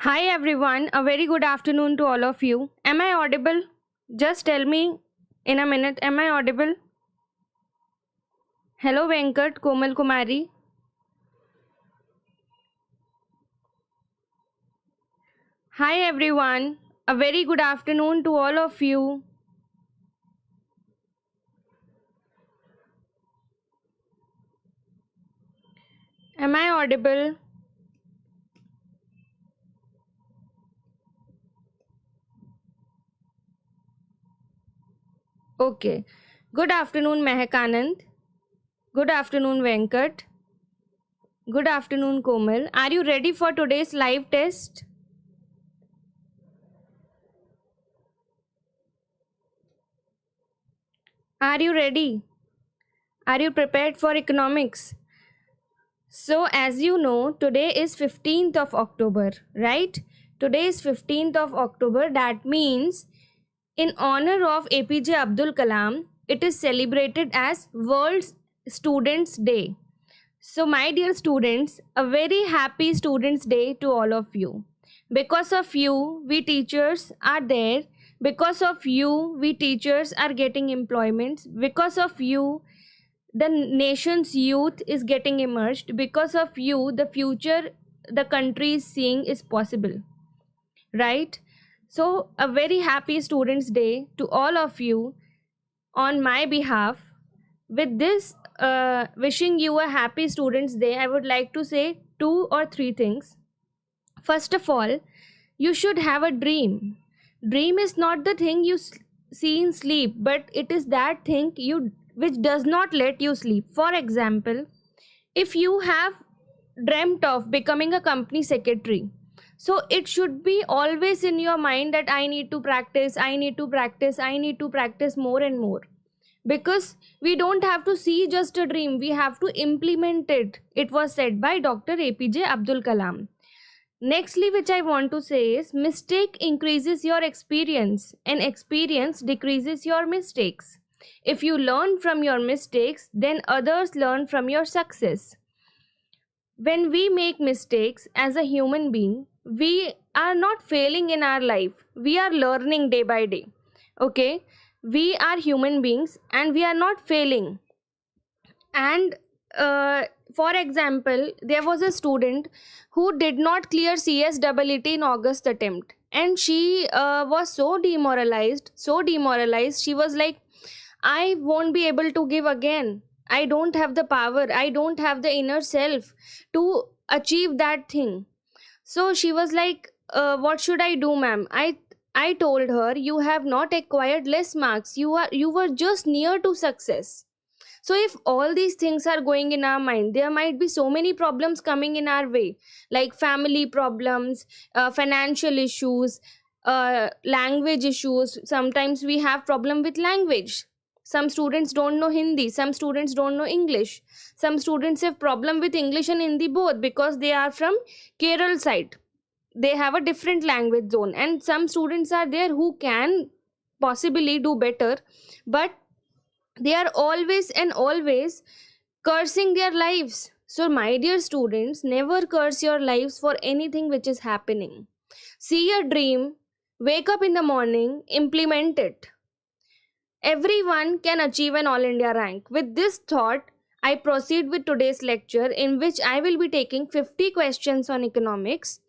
Hi everyone, a very good afternoon to all of you. Am I audible? Just tell me in a minute, am I audible? Hello Venkat, Komal Kumari. Hi everyone, a very good afternoon to all of you. Am I audible? Okay. Good afternoon Mehak Anand. Good afternoon Venkat. Good afternoon Komal. Are you ready for today's live test? Are you ready? Are you prepared for economics? So, as you know, today is 15th of October, right? Today is 15th of October. That means, in honor of APJ Abdul Kalam, it is celebrated as World Students' Day. So, my dear students, a very happy Students' Day to all of you. Because of you, we teachers are there. Because of you, we teachers are getting employments. Because of you, the nation's youth is getting emerged. Because of you, the future the country is seeing is possible, right? So a very happy Students' Day to all of you on my behalf. With this, wishing you a happy Students' Day, I would like to say two or three things. First of all, you should have a dream. Dream is not the thing you see in sleep, but it is that thing you which does not let you sleep. For example, if you have dreamt of becoming a company secretary, so it should be always in your mind that I need to practice, I need to practice, I need to practice more and more. Because we don't have to see just a dream, we have to implement it. It was said by Dr. APJ Abdul Kalam. Nextly, which I want to say is mistake increases your experience and experience decreases your mistakes. If you learn from your mistakes, then others learn from your success. When we make mistakes as a human being, we are not failing in our life. We are learning day by day. Okay? We are human beings and we are not failing. And for example, there was a student who did not clear CSEET in August attempt, and she was so demoralized. She was like, I won't be able to give again. I don't have the power, I don't have the inner self to achieve that thing. So she was like, what should I do, ma'am? I told her, you have not acquired less marks, you were just near to success. So if all these things are going in our mind, there might be so many problems coming in our way, like family problems, financial issues, language issues. Sometimes we have problem with language. Some students don't know Hindi, some students don't know English, some students have problem with English and Hindi both because they are from Kerala side. They have a different language zone, and some students are there who can possibly do better, but they are always and always cursing their lives. So, my dear students, never curse your lives for anything which is happening. See your dream, wake up in the morning, implement it. Everyone can achieve an All India rank. With this thought, I proceed with today's lecture, in which I will be taking 50 questions on economics,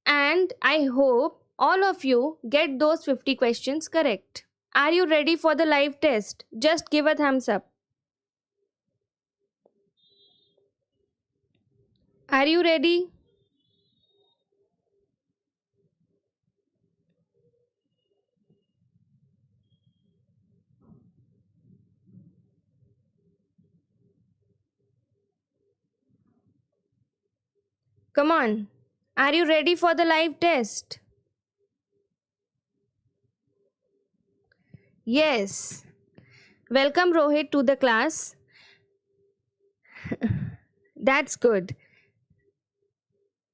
and I hope all of you get those 50 questions correct. Are you ready for the live test? Just give a thumbs up. Are you ready? Come on. Are you ready for the live test? Yes. Welcome Rohit to the class. That's good.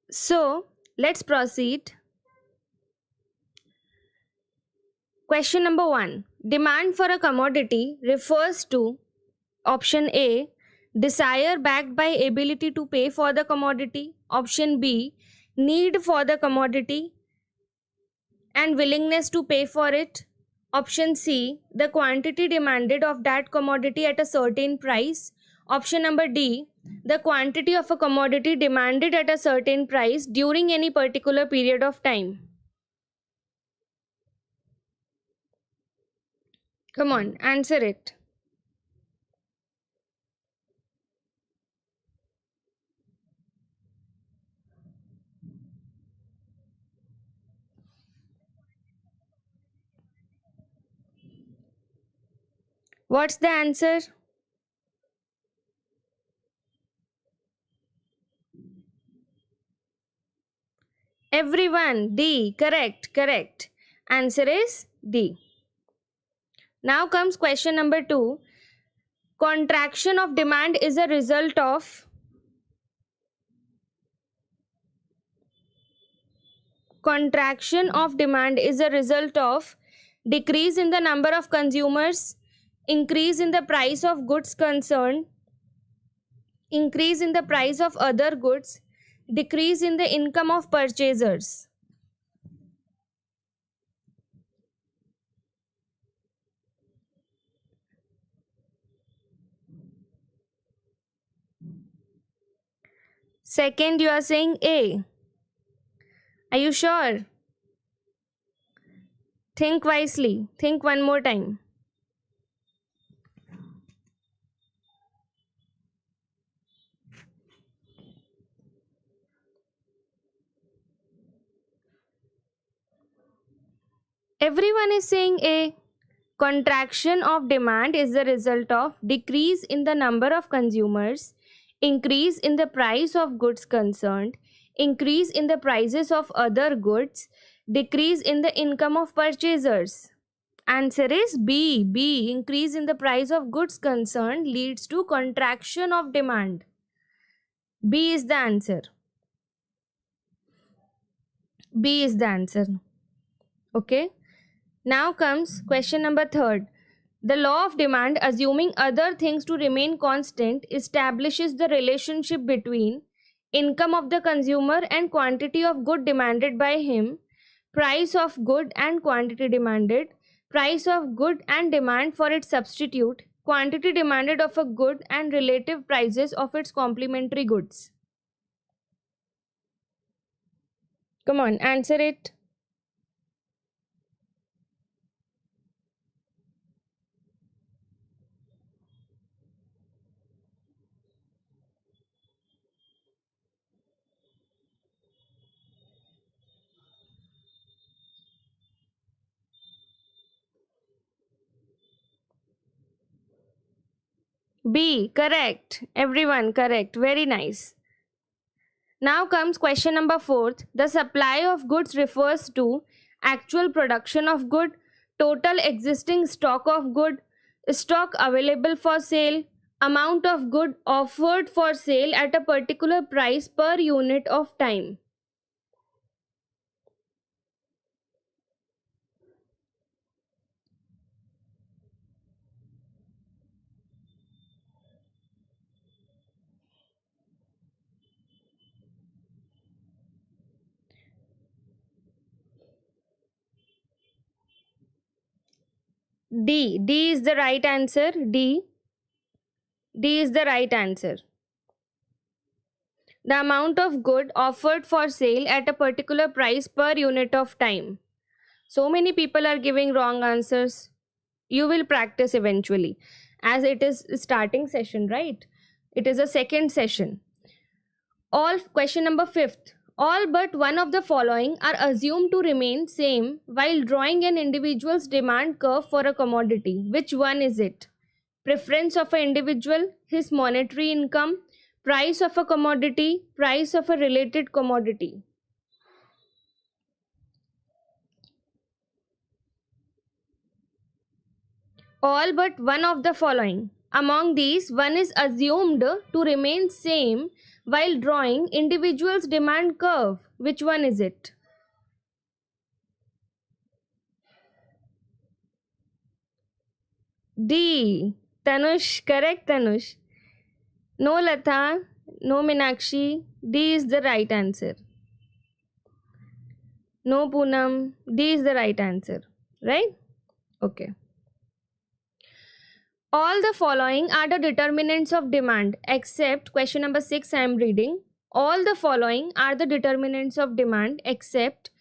So, let's proceed. Question number 1. Demand for a commodity refers to option A, desire backed by ability to pay for the commodity. Option B, need for the commodity and willingness to pay for it. Option C, the quantity demanded of that commodity at a certain price. Option number D, the quantity of a commodity demanded at a certain price during any particular period of time. Come on, answer it. What's the answer? Everyone, D. Correct, correct. Answer is D. Now comes question number 2. Contraction of demand is a result of decrease in the number of consumers, increase in the price of goods concerned, increase in the price of other goods, decrease in the income of purchasers. Second, you are saying A. Are you sure? Think wisely. Think one more time. Everyone is saying A. Contraction of demand is the result of decrease in the number of consumers, increase in the price of goods concerned, increase in the prices of other goods, decrease in the income of purchasers. Answer is B. B. Increase in the price of goods concerned leads to contraction of demand. B is the answer. B is the answer. Okay. Now comes question number 3. The law of demand, assuming other things to remain constant, establishes the relationship between income of the consumer and quantity of good demanded by him, price of good and quantity demanded, price of good and demand for its substitute, quantity demanded of a good and relative prices of its complementary goods. Come on, answer it. B, correct. Everyone correct. Very nice. Now comes question number 4. The supply of goods refers to actual production of good, total existing stock of good, stock available for sale, amount of good offered for sale at a particular price per unit of time. D. D is the right answer. D. D is the right answer. The amount of good offered for sale at a particular price per unit of time. So many people are giving wrong answers. You will practice eventually, as it is starting session, right? It is a second session. All question number 5th. All but one of the following are assumed to remain same while drawing an individual's demand curve for a commodity. Which one is it? Preference of an individual, his monetary income, price of a commodity, price of a related commodity. All but one of the following. Among these, one is assumed to remain same while drawing individual's demand curve. Which one is it? D. Tanush, correct Tanush. No Latha, no Minakshi. D is the right answer. No, Poonam. D is the right answer, right? Okay. All the following are the determinants of demand except question number 6 I am reading. All the following are the determinants of demand except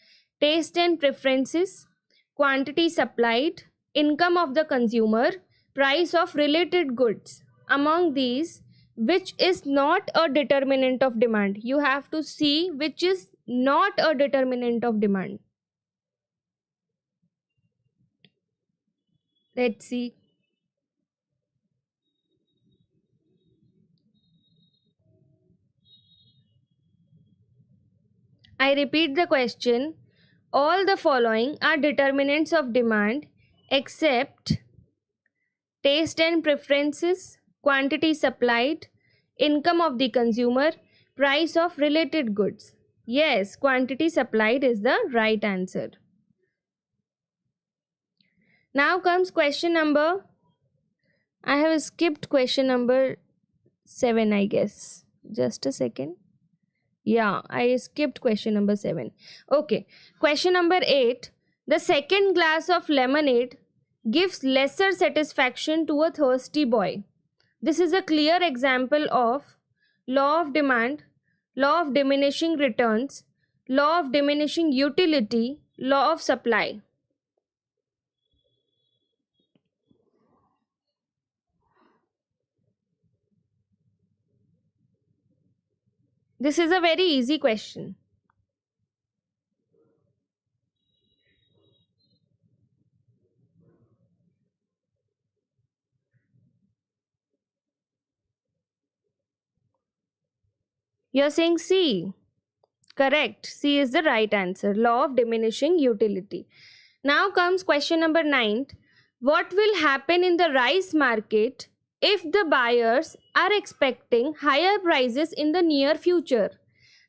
taste and preferences, quantity supplied, income of the consumer, price of related goods. Among these, which is not a determinant of demand? You have to see which is not a determinant of demand. Let's see. I repeat the question. All the following are determinants of demand except taste and preferences, quantity supplied, income of the consumer, price of related goods. Yes, quantity supplied is the right answer. Now comes question number. I have skipped question number 7, I guess. Just a second. Yeah, I skipped question number 7. Okay, question number 8. The second glass of lemonade gives lesser satisfaction to a thirsty boy. This is a clear example of law of demand, law of diminishing returns, law of diminishing utility, law of supply. This is a very easy question. You're saying C. Correct. C is the right answer. Law of diminishing utility. Now comes question number 9. What will happen in the rice market if the buyers are expecting higher prices in the near future?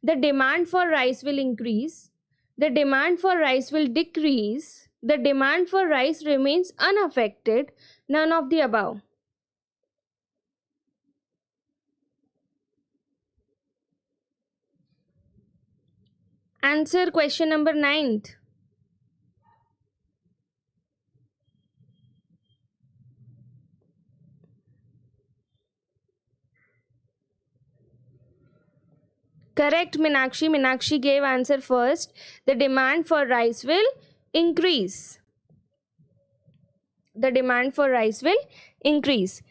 The demand for rice will increase. The demand for rice will decrease. The demand for rice remains unaffected. None of the above. Answer question number 9. Correct, Minakshi. Minakshi gave answer first. The demand for rice will increase. The demand for rice will increase.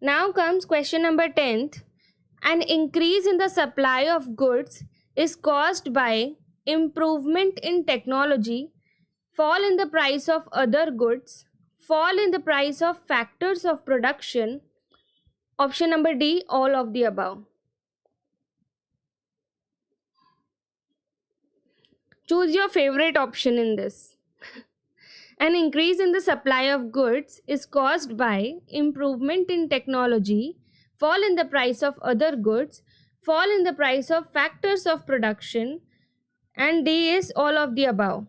Now comes question number 10th. An increase in the supply of goods is caused by improvement in technology, fall in the price of other goods, fall in the price of factors of production. Option number D, all of the above. Choose your favorite option in this. An increase in the supply of goods is caused by improvement in technology, fall in the price of other goods, fall in the price of factors of production, and D is all of the above.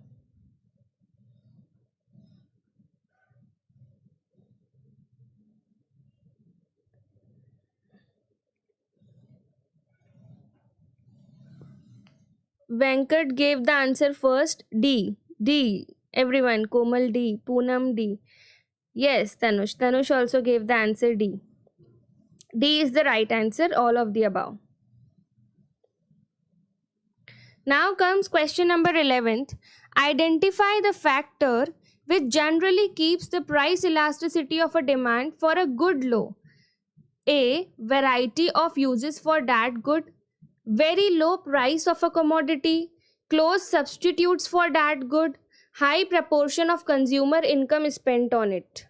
Venkat gave the answer first. D. D. Everyone. Komal D. Poonam D. Yes, Tanush. Tanush also gave the answer D. D is the right answer. All of the above. Now comes question number 11th. Identify the factor which generally keeps the price elasticity of a demand for a good low. A. Variety of uses for that good. Very low price of a commodity, close substitutes for that good, high proportion of consumer income spent on it.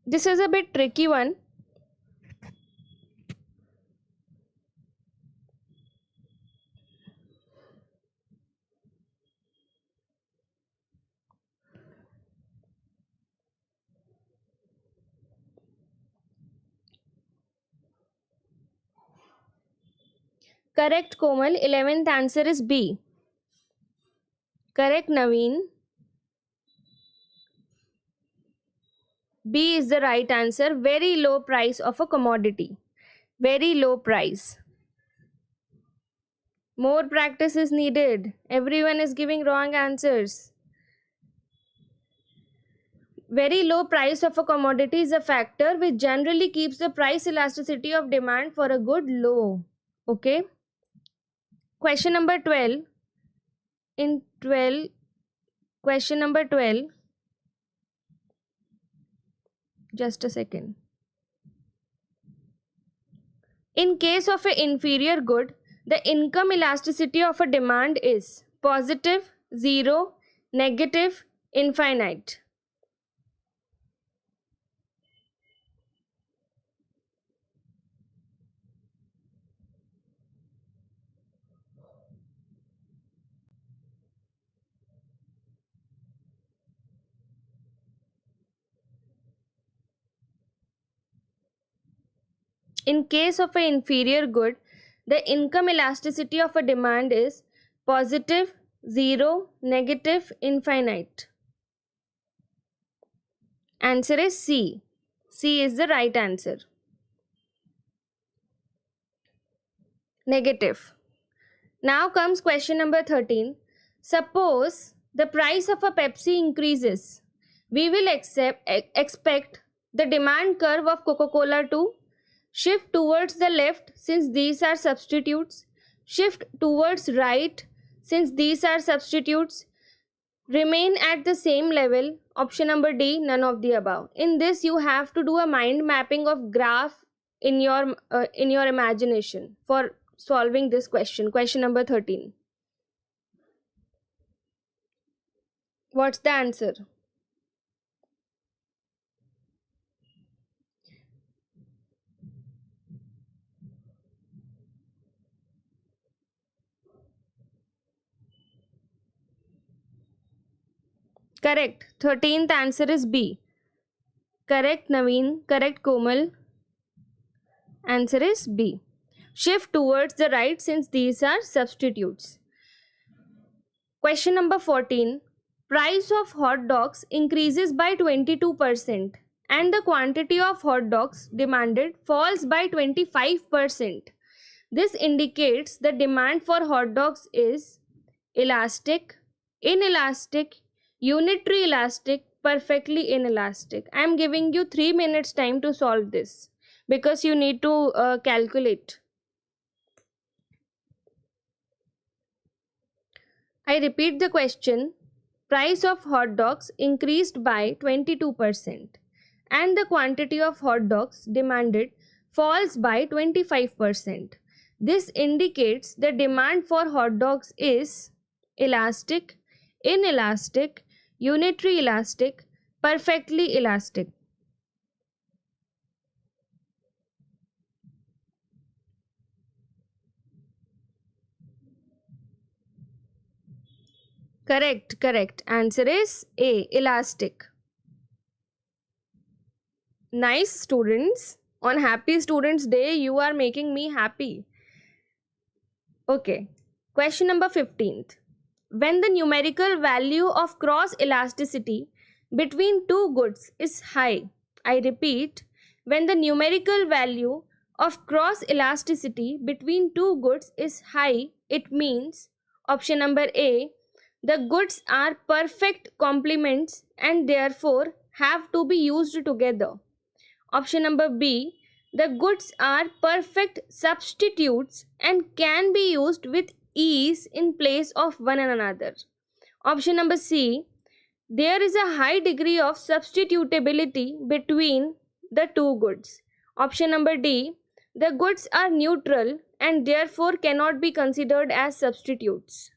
This is a bit tricky one. Correct, Komal. 11th answer is B. Correct, Naveen. B is the right answer. Very low price of a commodity. Very low price. More practice is needed. Everyone is giving wrong answers. Very low price of a commodity is a factor which generally keeps the price elasticity of demand for a good low. Okay. Question number 12. In 12, question number 12. Just a second. In case of an inferior good, the income elasticity of a demand is positive, zero, negative, infinite. In case of an inferior good, the income elasticity of a demand is positive, zero, negative, infinite. Answer is C. C is the right answer. Negative. Now comes question number 13. Suppose the price of a Pepsi increases. We will expect the demand curve of Coca-Cola to shift towards the left since these are substitutes, shift towards right since these are substitutes, remain at the same level. Option number D, none of the above. In this you have to do a mind mapping of graph in your imagination for solving this question. Question number 13. What's the answer? Correct. 13th answer is B. Correct, Naveen. Correct, Komal. Answer is B. Shift towards the right since these are substitutes. Question number 14. Price of hot dogs increases by 22% and the quantity of hot dogs demanded falls by 25%. This indicates the demand for hot dogs is elastic, inelastic, unitary elastic, perfectly inelastic. I am giving you 3 minutes time to solve this because you need to calculate. I repeat the question. Price of hot dogs increased by 22% and the quantity of hot dogs demanded falls by 25%. This indicates the demand for hot dogs is elastic, inelastic, unitary elastic, perfectly elastic. Correct, correct. Answer is A, elastic. Nice, students. On Happy Students Day, you are making me happy. Okay. Question number 15th. When the numerical value of cross elasticity between two goods is high, I repeat, when the numerical value of cross elasticity between two goods is high, it means option number A, the goods are perfect complements and therefore have to be used together. Option number B, the goods are perfect substitutes and can be used with ease in place of one another. Option number C, there is a high degree of substitutability between the two goods. Option number D, the goods are neutral and therefore cannot be considered as substitutes.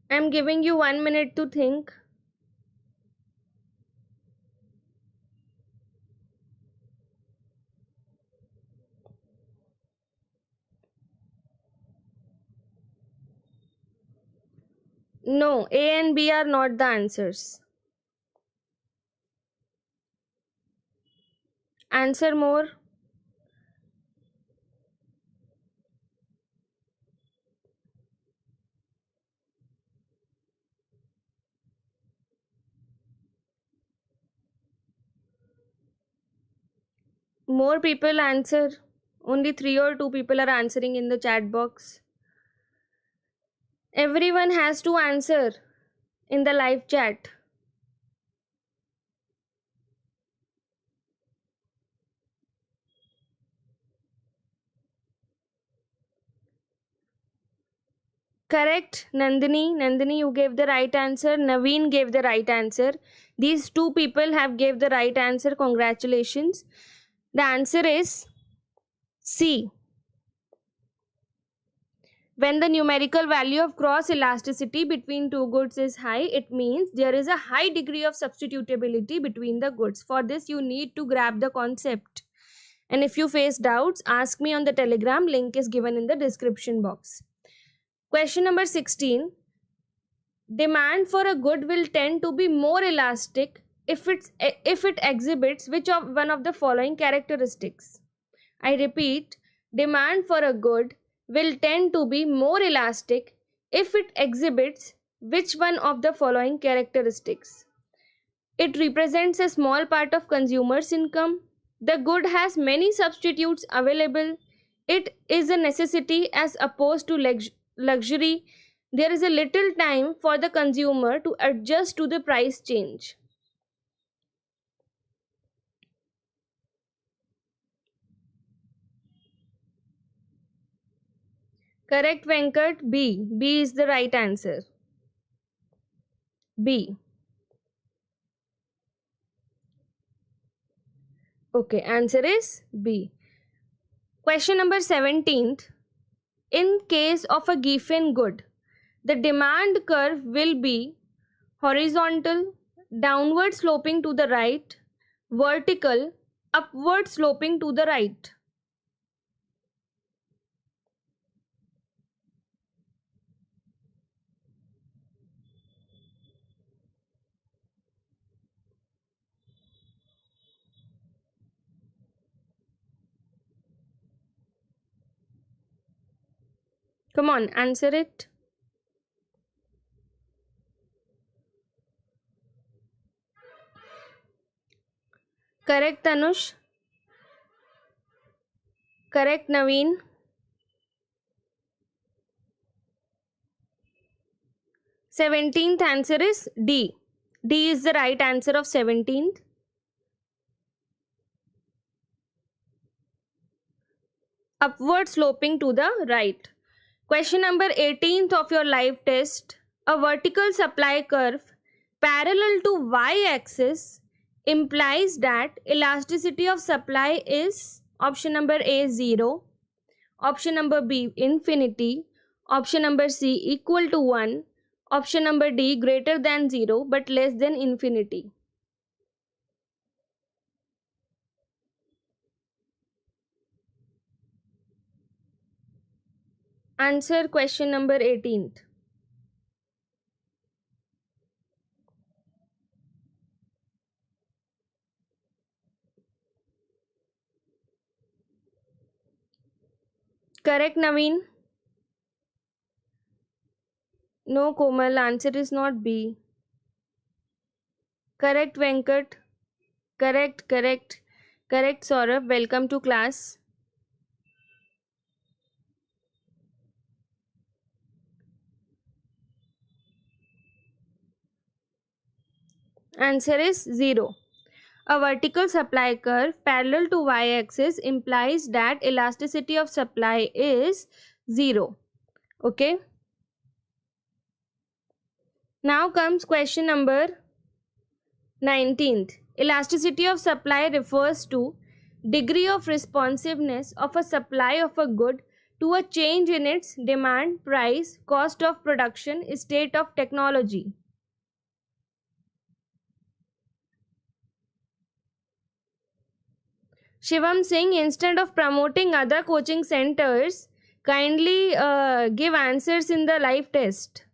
I am giving you 1 minute to think. No, A and B are not the answers. Answer more. More people answer. Only 3 or 2 people are answering in the chat box. Everyone has to answer in the live chat. Correct, Nandini. Nandini, you gave the right answer. Naveen gave the right answer. These two people have gave the right answer. Congratulations. The answer is C. When the numerical value of cross elasticity between two goods is high, it means there is a high degree of substitutability between the goods. For this, you need to grab the concept. And if you face doubts, ask me on the Telegram. Link is given in the description box. Question number 16. Demand for a good will tend to be more elastic if it exhibits which of one of the following characteristics. I repeat, demand for a good will tend to be more elastic if it exhibits which one of the following characteristics. It represents a small part of consumers' income. The good has many substitutes available. It is a necessity as opposed to luxury. There is a little time for the consumer to adjust to the price change. Correct, Venkat. B. B is the right answer. B. Okay, answer is B. Question number 17th. In case of a given good, the demand curve will be horizontal, downward sloping to the right, vertical, upward sloping to the right. Come on, answer it. Correct, Tanush. Correct, Naveen. 17th answer is D. D is the right answer of 17th. Upward sloping to the right. Question number 18th of your live test. A vertical supply curve parallel to y-axis implies that elasticity of supply is option number A 0, option number B infinity, option number C equal to 1, option number D greater than 0 but less than infinity. Answer question number 18th. Correct, Naveen? No, Komal, answer is not B. Correct, Venkat. Correct, correct. Correct, Saurabh. Welcome to class. Answer is 0. A vertical supply curve parallel to y-axis implies that elasticity of supply is 0. Okay. Now comes question number 19th. Elasticity of supply refers to degree of responsiveness of a supply of a good to a change in its demand, price, cost of production, state of technology. Shivam Singh, instead of promoting other coaching centers, kindly give answers in the live test.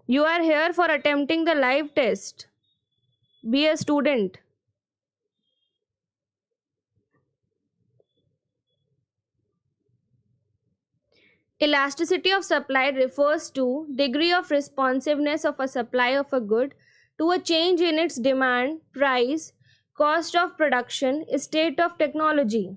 You are here for attempting the live test. Be a student. Elasticity of supply refers to degree of responsiveness of a supply of a good to a change in its demand, price, cost of production, state of technology.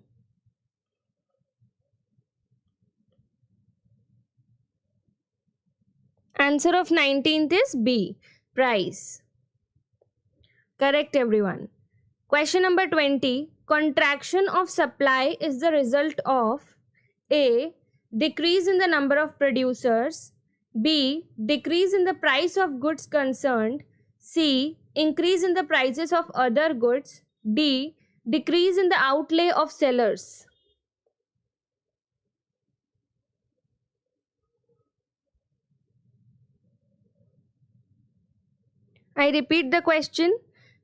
Answer of 19th is B, price. Correct, everyone. Question number 20. Contraction of supply is the result of A. Decrease in the number of producers, B. Decrease in the price of goods concerned, C. Increase in the prices of other goods, D. Decrease in the outlay of sellers. I repeat the question.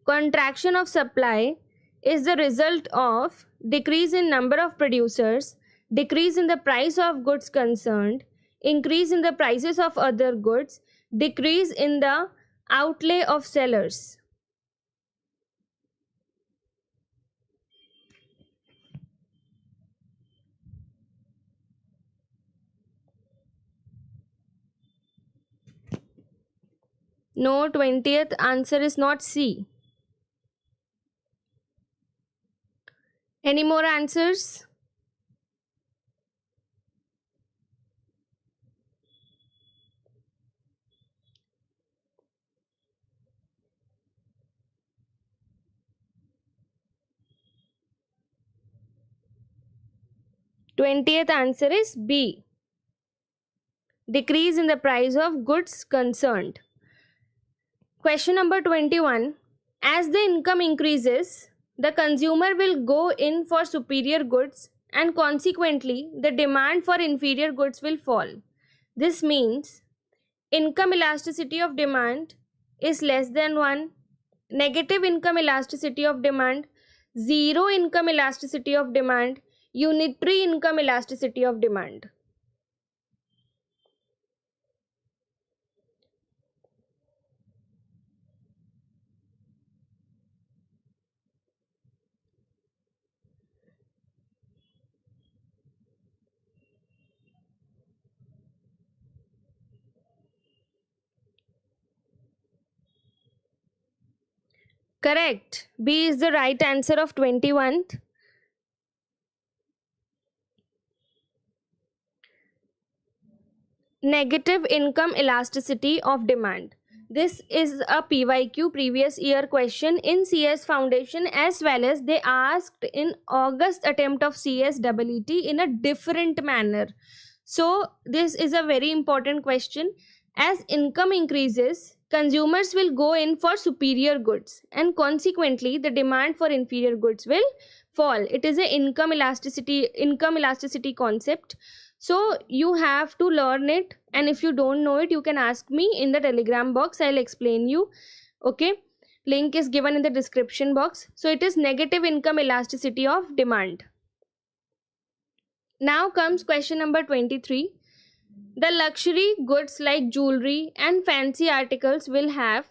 Contraction of supply is the result of decrease in number of producers, decrease in the price of goods concerned, increase in the prices of other goods, decrease in the outlay of sellers. No, 20th answer is not C. Any more answers? Twentieth answer is B. Decrease in the price of goods concerned. Question number 21. As the income increases, the consumer will go in for superior goods and consequently the demand for inferior goods will fall. This means income elasticity of demand is less than 1, negative income elasticity of demand, zero income elasticity of demand, unitary income elasticity of demand. Correct. B is the right answer of 21. Negative income elasticity of demand. This is a PYQ previous year question in CS Foundation, as well as they asked in August attempt of CS EET in a different manner. So this is a very important question. As income increases, consumers will go in for superior goods and consequently the demand for inferior goods will fall. It is a income elasticity concept. So you have to learn it, and if you don't know it you can ask me in the telegram box. I'll explain you. Okay, link is given in the description box. So it is negative income elasticity of demand. Now comes question number 23. The luxury goods like jewelry and fancy articles will have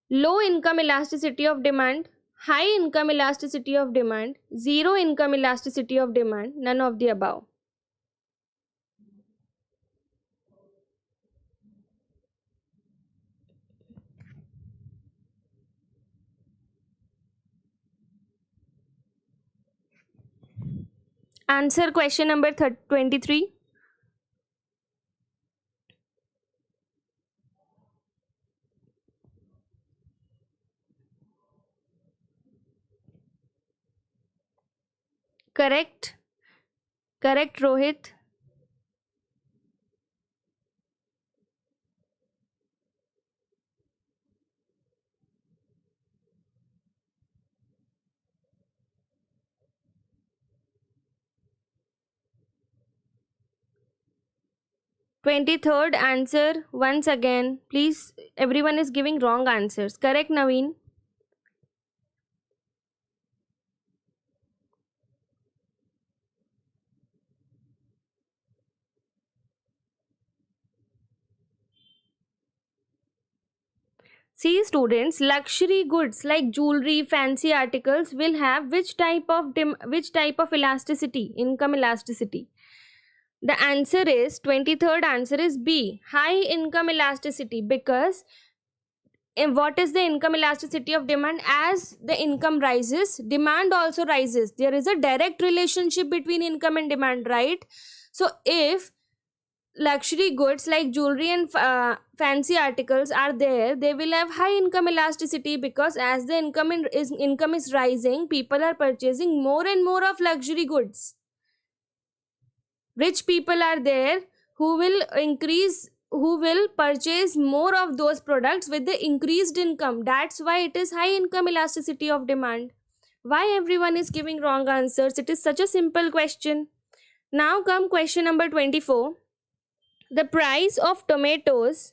low income elasticity of demand, high income elasticity of demand, zero income elasticity of demand, none of the above. Answer question number 23. Correct. Correct, Rohit. Twenty-third answer once again. Please, everyone is giving wrong answers. Correct, Naveen? See students, luxury goods like jewelry, fancy articles will have which type of elasticity, income elasticity? The answer is 23rd answer is B, high income elasticity, because what is the income elasticity of demand? As the income rises, demand also rises. There is a direct relationship between income and demand, right? So if luxury goods like jewelry and fancy articles are there, they will have high income elasticity, because as the income is rising, people are purchasing more and more of luxury goods. Rich people are there who will purchase more of those products with the increased income. That's why it is high income elasticity of demand. Why everyone is giving wrong answers? It is such a simple question. Now come question number 24. The price of tomatoes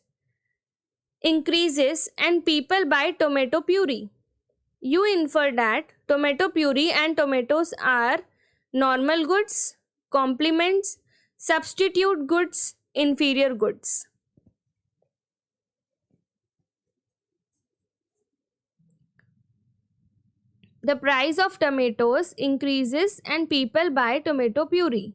increases and people buy tomato puree. You infer that tomato puree and tomatoes are normal goods, complements, substitute goods, inferior goods. The price of tomatoes increases and people buy tomato puree.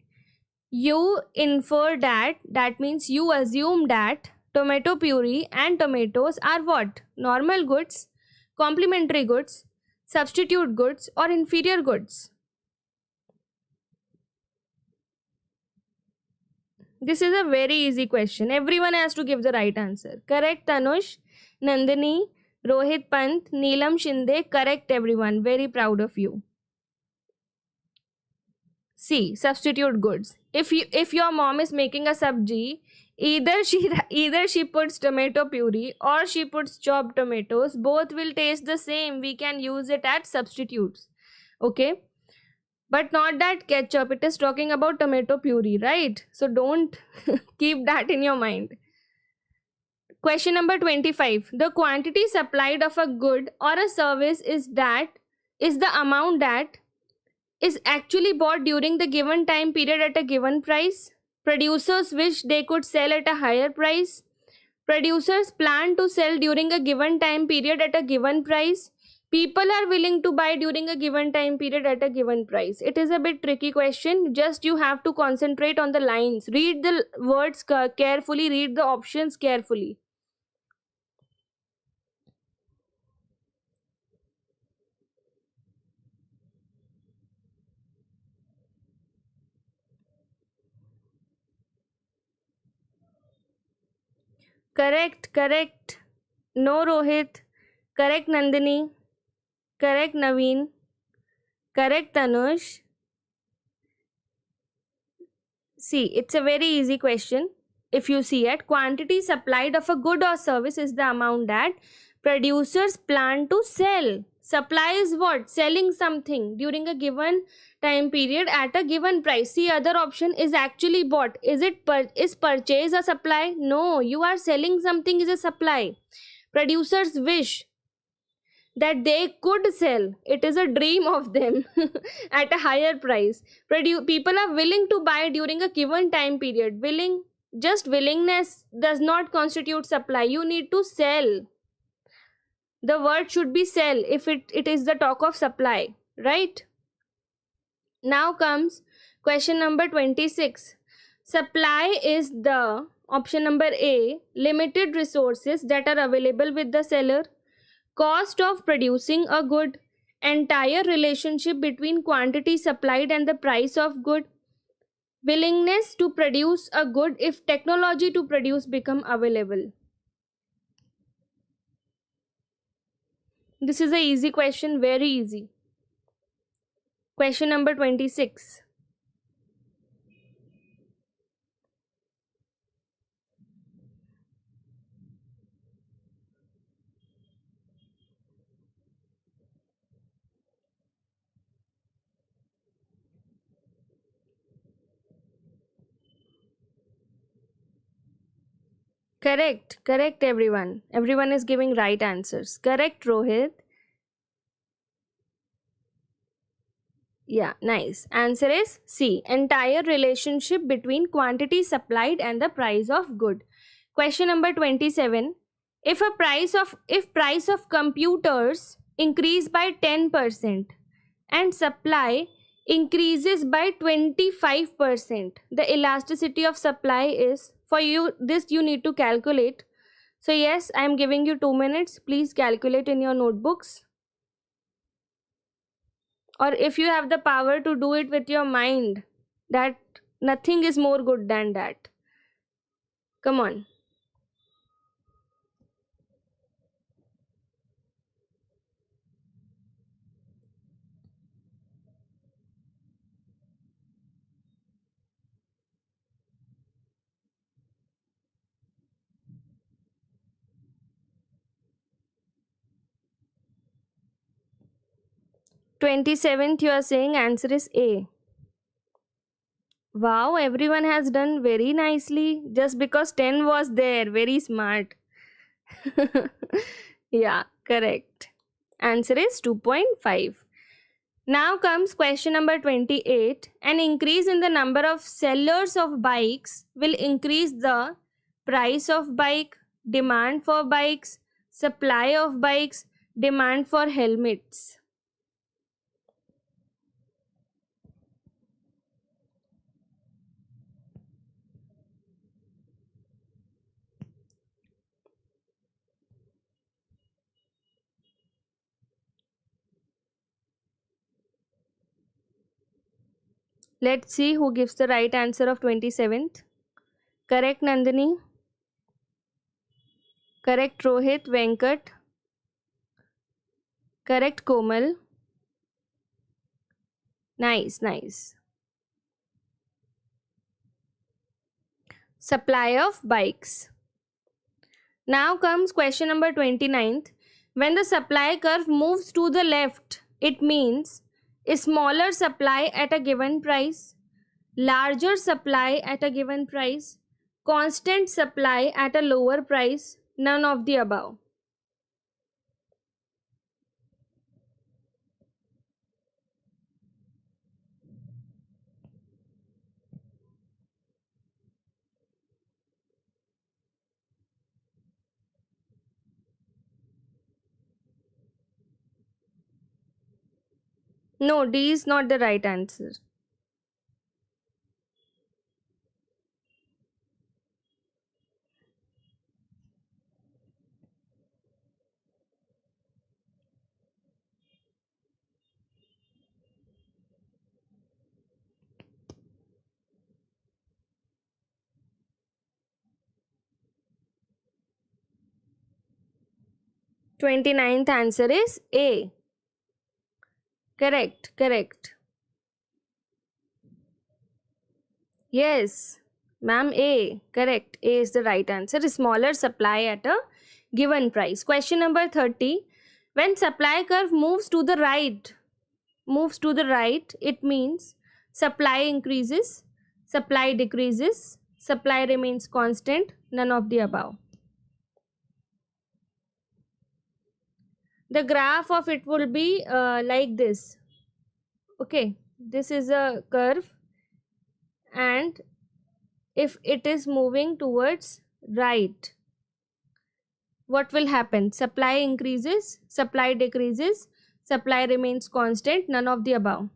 You infer that means you assume that tomato puree and tomatoes are what? Normal goods, complementary goods, substitute goods, or inferior goods. This is a very easy question. Everyone has to give the right answer. Correct, Tanush, Nandini, Rohit Pant, Neelam Shinde. Correct, everyone. Very proud of you. C, substitute goods. If your mom is making a sabji, either she puts tomato puree or she puts chopped tomatoes. Both will taste the same. We can use it as substitutes. Okay, but not that ketchup. It is talking about tomato puree, right? So don't keep that in your mind. Question number 25. The quantity supplied of a good or a service is the amount that is actually bought during the given time period at a given price. Producers wish they could sell at a higher price. Producers plan to sell during a given time period at a given price. People are willing to buy during a given time period at a given price. It is a bit tricky question. Just you have to concentrate on the lines. Read the words carefully. Read the options carefully. Correct. No, Rohit. Correct, Nandini. Correct, Naveen. Correct, Tanush. See, it's a very easy question. If you see it, quantity supplied of a good or service is the amount that producers plan to sell. Supply is what? Selling something during a given time period at a given price. See, other option is actually bought. Is purchase a supply? No, you are selling something is a supply. Producers wish that they could sell. It is a dream of them at a higher price. People are willing to buy during a given time period. Just willingness does not constitute supply. You need to sell. The word should be sell if it is the talk of supply, right? Now comes question number 26. Supply is the option number A, limited resources that are available with the seller. Cost of producing a good, entire relationship between quantity supplied and the price of good, willingness to produce a good if technology to produce become available. This is a easy question, very easy. Question number 26. Correct, everyone. Everyone is giving right answers. Correct, Rohit. Yeah, nice. Answer is C. Entire relationship between quantity supplied and the price of good. Question number 27. If price of computers increase by 10% and supply increases by 25%. The elasticity of supply is, for you, this you need to calculate. So yes, I am giving you 2 minutes. Please calculate in your notebooks. Or if you have the power to do it with your mind, that nothing is more good than that. Come on. 27th, you are saying answer is A. Wow, everyone has done very nicely just because 10 was there. Very smart. Yeah, correct. Answer is 2.5. Now comes question number 28. An increase in the number of sellers of bikes will increase the price of bike, demand for bikes, supply of bikes, demand for helmets. Let's see who gives the right answer of 27th. Correct, Nandini. Correct, Rohit, Venkat. Correct, Komal. Nice, nice. Supply of bikes. Now comes question number 29th. When the supply curve moves to the left, it means a smaller supply at a given price, larger supply at a given price, constant supply at a lower price, none of the above. No, D is not the right answer. Twenty-ninth answer is A. Correct, correct. Yes, ma'am, A. Correct. A is the right answer. Smaller supply at a given price. Question number 30. When supply curve moves to the right, it means supply increases, supply decreases, supply remains constant, none of the above. The graph of it will be like this. Okay, this is a curve, and if it is moving towards right, what will happen? Supply increases, supply decreases, supply remains constant, none of the above.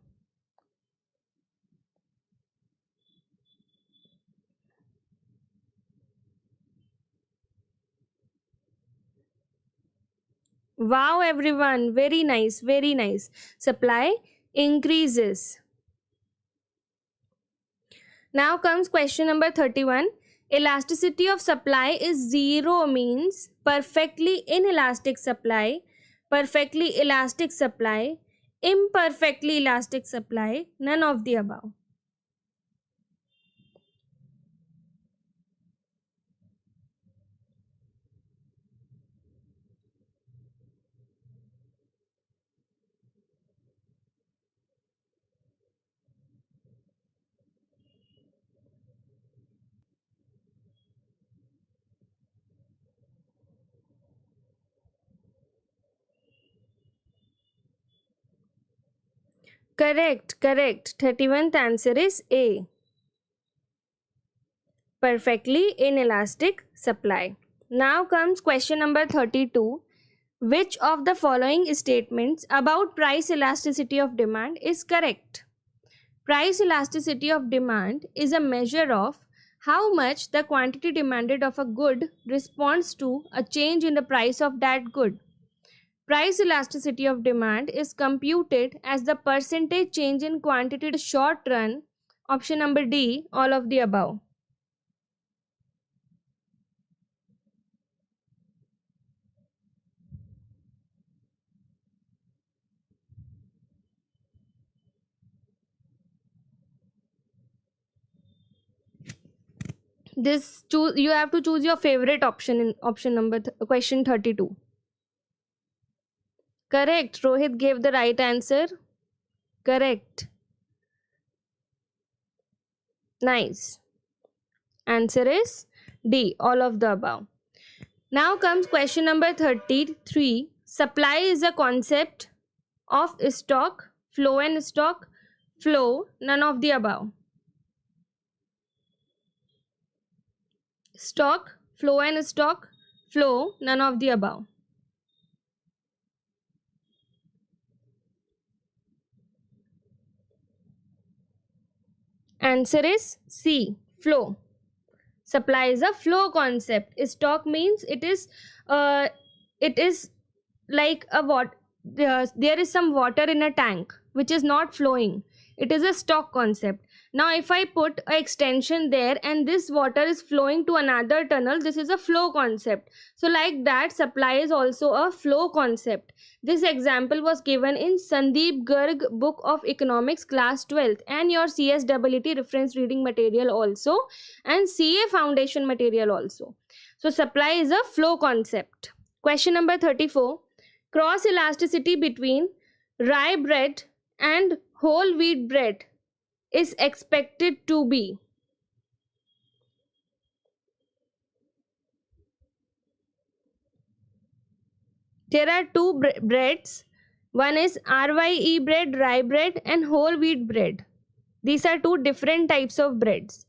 Wow, everyone, very nice, very nice. Supply increases. Now comes question number 31. Elasticity of supply is 0 means perfectly inelastic supply, perfectly elastic supply, imperfectly elastic supply, none of the above. Correct, correct. 31st answer is A. Perfectly inelastic supply. Now comes question number 32. Which of the following statements about price elasticity of demand is correct? Price elasticity of demand is a measure of how much the quantity demanded of a good responds to a change in the price of that good. Price elasticity of demand is computed as the percentage change in quantity the short run. Option number D, all of the above. This choose, you have to choose your favorite option in option number question 32. Correct. Rohit gave the right answer. Correct. Nice. Answer is D, all of the above. Now comes question number 33. Supply is a concept of stock, flow and stock, flow, none of the above. Stock, flow and stock, flow, none of the above. Answer is C, flow. Supply is a flow concept. Stock means it is like a what there is some water in a tank which is not flowing. It is a stock concept. Now if I put an extension there and this water is flowing to another tunnel, this is a flow concept. So like that, supply is also a flow concept. This example was given in Sandeep Garg book of economics class 12th and your CSWT reference reading material also, and CA foundation material also. So supply is a flow concept. Question number 34. Cross elasticity between rye bread and whole wheat bread is expected to be. There are two breads. One is RYE bread, rye bread, and whole wheat bread. These are two different types of breads.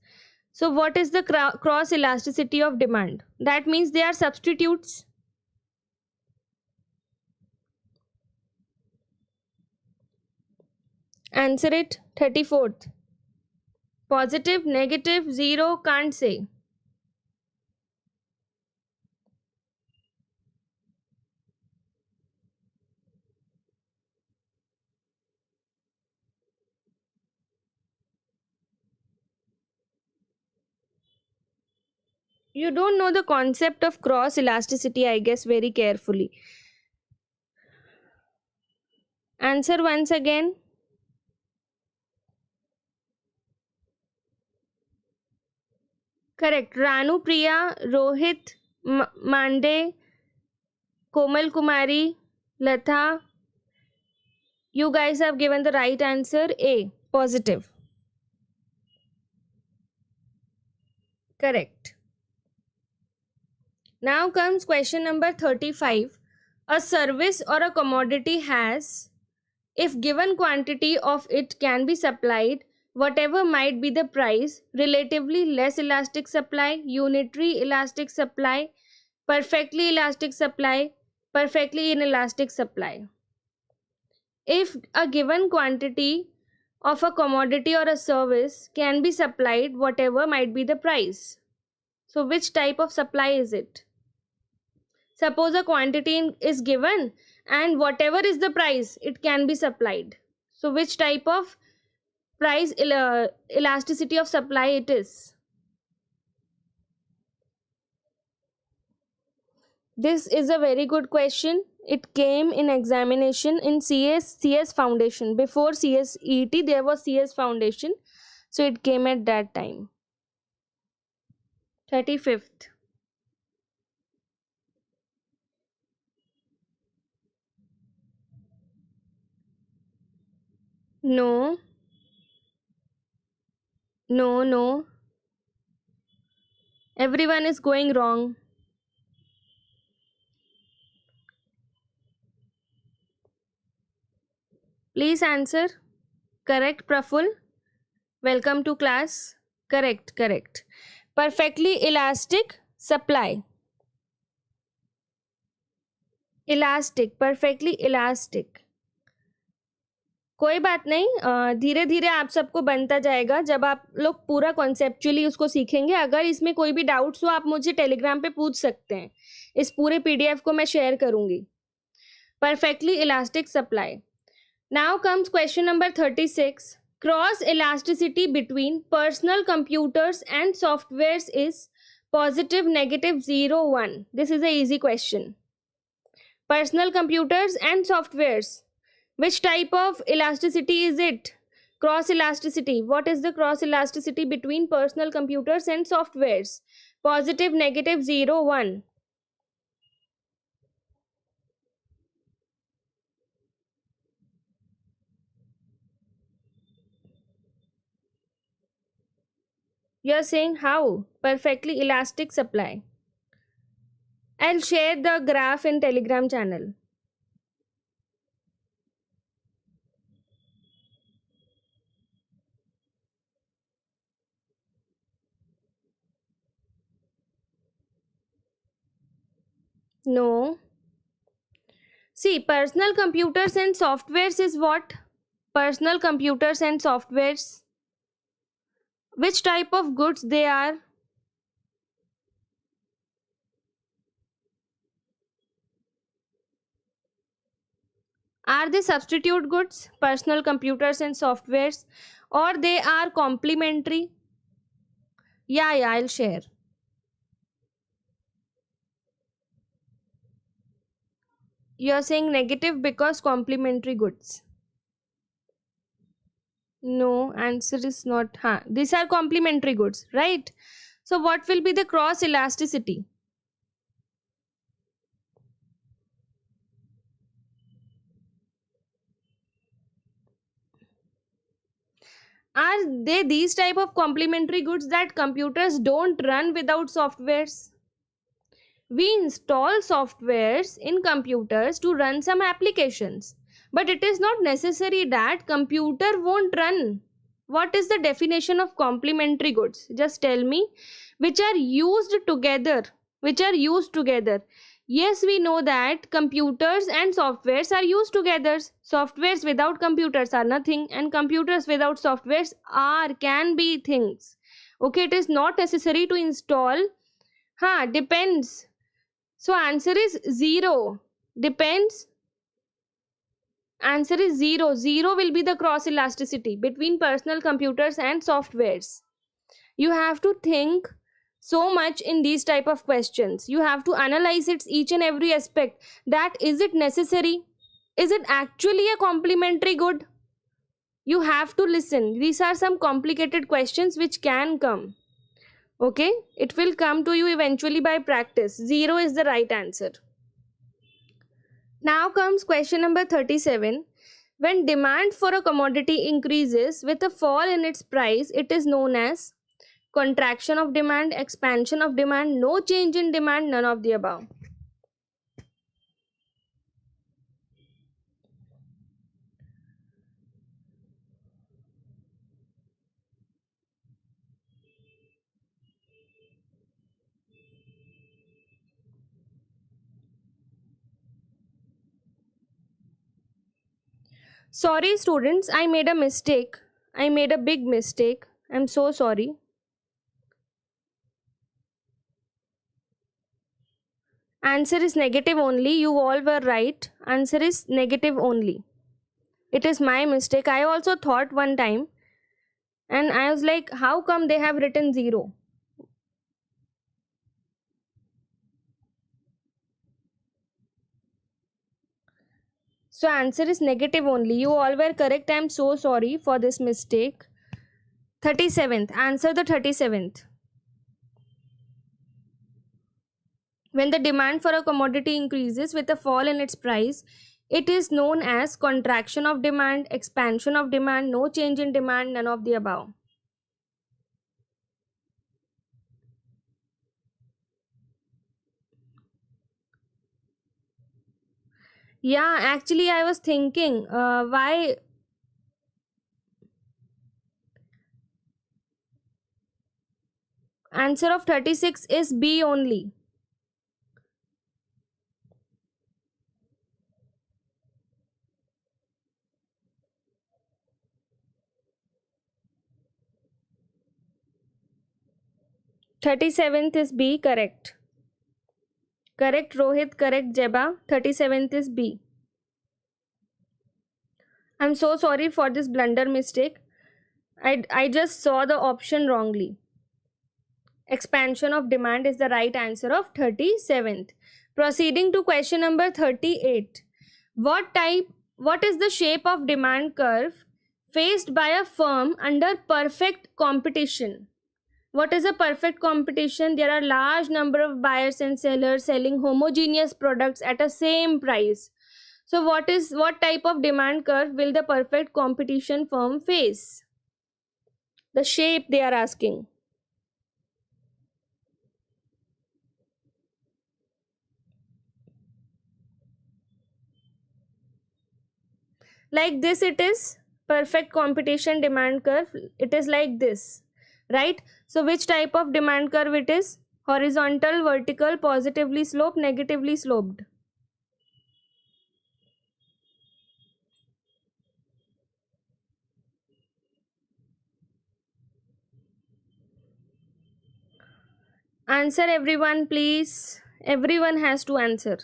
So what is the cross elasticity of demand? That means they are substitutes. Answer it. 34th. Positive, negative, zero, can't say. You don't know the concept of cross elasticity, I guess, very carefully. Answer once again. Correct. Ranu Priya, Rohit, Mande, Komal Kumari, Latha. You guys have given the right answer. A, positive. Correct. Now comes question number 35. A service or a commodity has, if given quantity of it can be supplied, whatever might be the price, relatively less elastic supply, unitary elastic supply, perfectly elastic supply, perfectly inelastic supply. If a given quantity of a commodity or a service can be supplied, whatever might be the price. So which type of supply is it? Suppose a quantity is given and whatever is the price, it can be supplied. So which type of price elasticity of supply it is? This is a very good question. It came in examination in CS foundation. Before CSET there was CS foundation. So it came at that time. 35th. No. No, no. Everyone is going wrong. Please answer. Correct, Praful. Welcome to class. Correct, correct. Perfectly elastic supply. Elastic, perfectly elastic. कोई बात नहीं, धीरे धीरे आप सबको बनता जाएगा जब आप लोग पूरा कॉन्सेप्चुअली उसको सीखेंगे. अगर इसमें कोई भी डाउट्स हो आप मुझे टेलीग्राम पे पूछ सकते हैं. इस पूरे पीडीएफ को मैं शेयर करूंगी. Perfectly elastic supply. Now comes question number 36. Cross elasticity between personal computers and softwares is positive, negative, 0, 1. This is a easy question. Personal computers and softwares. Which type of elasticity is it? Cross elasticity. What is the cross elasticity between personal computers and softwares? Positive, negative, 0, 1. You are saying how? Perfectly elastic supply. I'll share the graph in Telegram channel. No. See, personal computers and softwares is what? Personal computers and softwares. Which type of goods they are? Are they substitute goods, personal computers and softwares, or they are complementary? Yeah, I'll share. You are saying negative because complementary goods. No, answer is not. These are complementary goods, right? So what will be the cross elasticity? Are they these type of complementary goods that computers don't run without softwares? We install softwares in computers to run some applications, but it is not necessary that computer won't run. What is the definition of complementary goods? Just tell me. Which are used together. Which are used together. Yes, we know that computers and softwares are used together. Softwares without computers are nothing, and computers without softwares can be things. Okay, it is not necessary to install. Depends. So answer is 0. Depends. Answer is 0. 0 will be the cross elasticity between personal computers and softwares. You have to think so much in these type of questions. You have to analyze its each and every aspect. That is it necessary? Is it actually a complementary good? You have to listen. These are some complicated questions which can come. Okay, it will come to you eventually by practice. 0 is the right answer. Now comes question number 37. When demand for a commodity increases with a fall in its price, it is known as contraction of demand, expansion of demand, no change in demand, none of the above. Sorry students, I made a mistake. I made a big mistake. I'm so sorry. Answer is negative only. You all were right. Answer is negative only. It is my mistake. I also thought one time and I was like, how come they have written 0? So answer is negative only. You all were correct. I am so sorry for this mistake. 37th. Answer the 37th. When the demand for a commodity increases with a fall in its price, it is known as contraction of demand, expansion of demand, no change in demand, none of the above. Yeah, actually I was thinking why. Answer of 36 is B only. 37th is B, correct. Correct Rohit, correct Jeba. 37th is B. I'm so sorry for this blunder mistake. I just saw the option wrongly. Expansion of demand is the right answer of 37th. Proceeding to question number 38. What is the shape of demand curve faced by a firm under perfect competition? What is a perfect competition? There are large number of buyers and sellers selling homogeneous products at a same price. So what type of demand curve will the perfect competition firm face? The shape they are asking. Like this it is. Perfect competition demand curve. It is like this. Right? So which type of demand curve it is? Horizontal, vertical, positively sloped, negatively sloped. Answer everyone please. Everyone has to answer.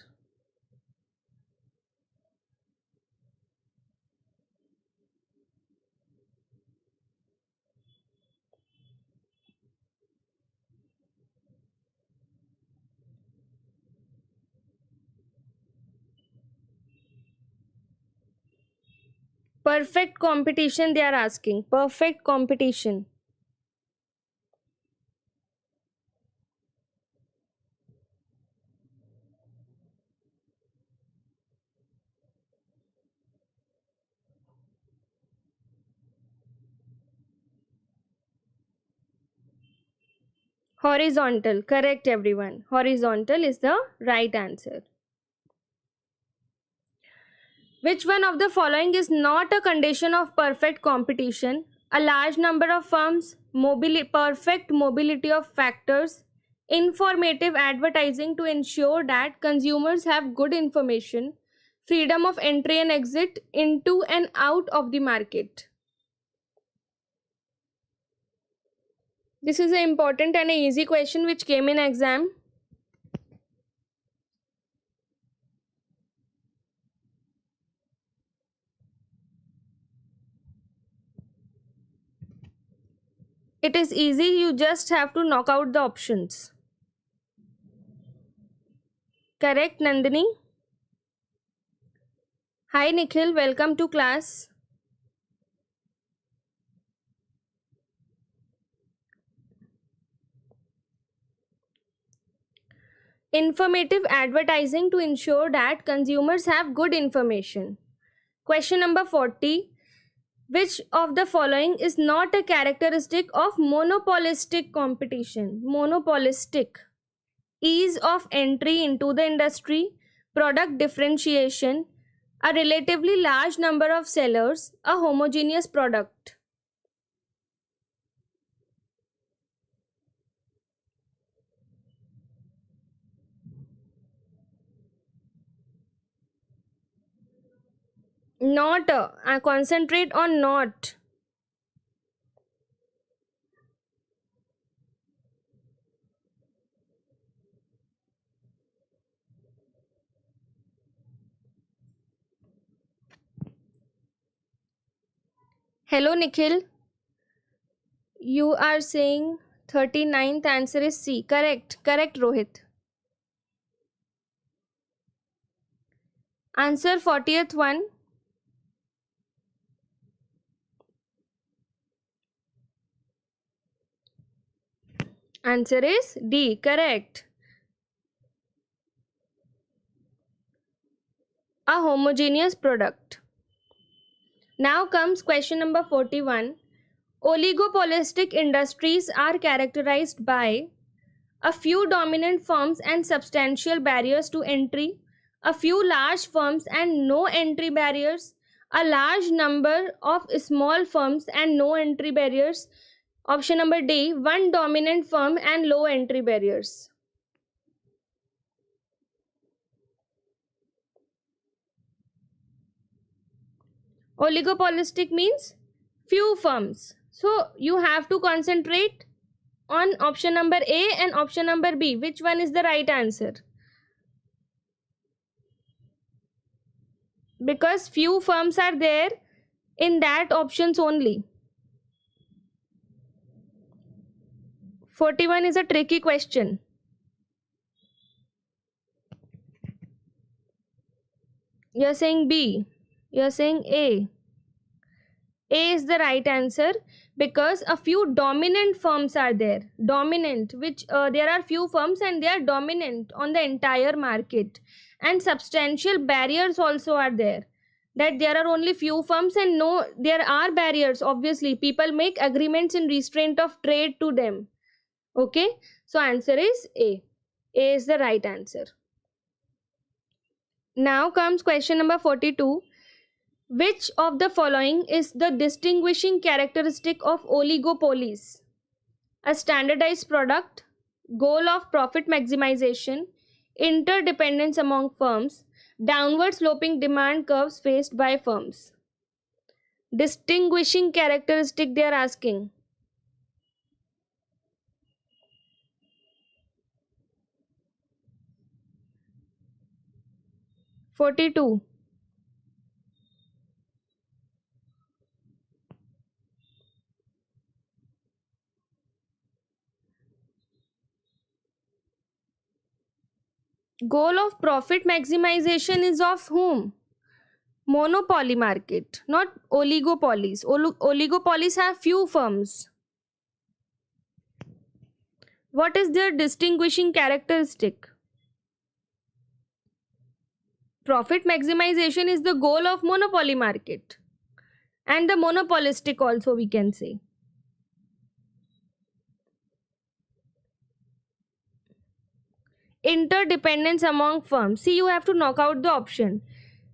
Perfect competition they are asking. Perfect competition. Horizontal. Correct everyone. Horizontal is the right answer. Which one of the following is not a condition of perfect competition? A large number of firms, perfect mobility of factors, informative advertising to ensure that consumers have good information, freedom of entry and exit into and out of the market. This is an important and an easy question which came in exam. It is easy, you just have to knock out the options. Correct, Nandini? Hi, Nikhil. Welcome to class. Informative advertising to ensure that consumers have good information. Question number 40. Which of the following is not a characteristic of monopolistic competition? Monopolistic. Ease of entry into the industry, product differentiation, a relatively large number of sellers, a homogeneous product. Not. Concentrate on not. Hello, Nikhil. You are saying 39th answer is C. Correct. Correct, Rohit. Answer 40th one. Answer is D. Correct. A homogeneous product. Now comes question number 41. Oligopolistic industries are characterized by a few dominant firms and substantial barriers to entry, a few large firms and no entry barriers, a large number of small firms and no entry barriers. Option number D, one dominant firm and low entry barriers. Oligopolistic means few firms. So you have to concentrate on option number A and option number B. Which one is the right answer? Because few firms are there in that options only. 41 is a tricky question. You're saying B. You're saying A. A is the right answer because a few dominant firms are there. Dominant, which there are few firms and they are dominant on the entire market. And substantial barriers also are there. That there are only few firms and no, there are barriers. Obviously, people make agreements in restraint of trade to them. Okay, so answer is A. A is the right answer. Now comes question number 42. Which of the following is the distinguishing characteristic of oligopolies? A standardized product, goal of profit maximization, interdependence among firms, downward sloping demand curves faced by firms. Distinguishing characteristic they are asking. 42. Goal of profit maximization is of whom? Monopoly market, not oligopolies. Oligopolies have few firms. What is their distinguishing characteristic? Profit maximization is the goal of monopoly market and the monopolistic also, we can say. Interdependence among firms. See, you have to knock out the option.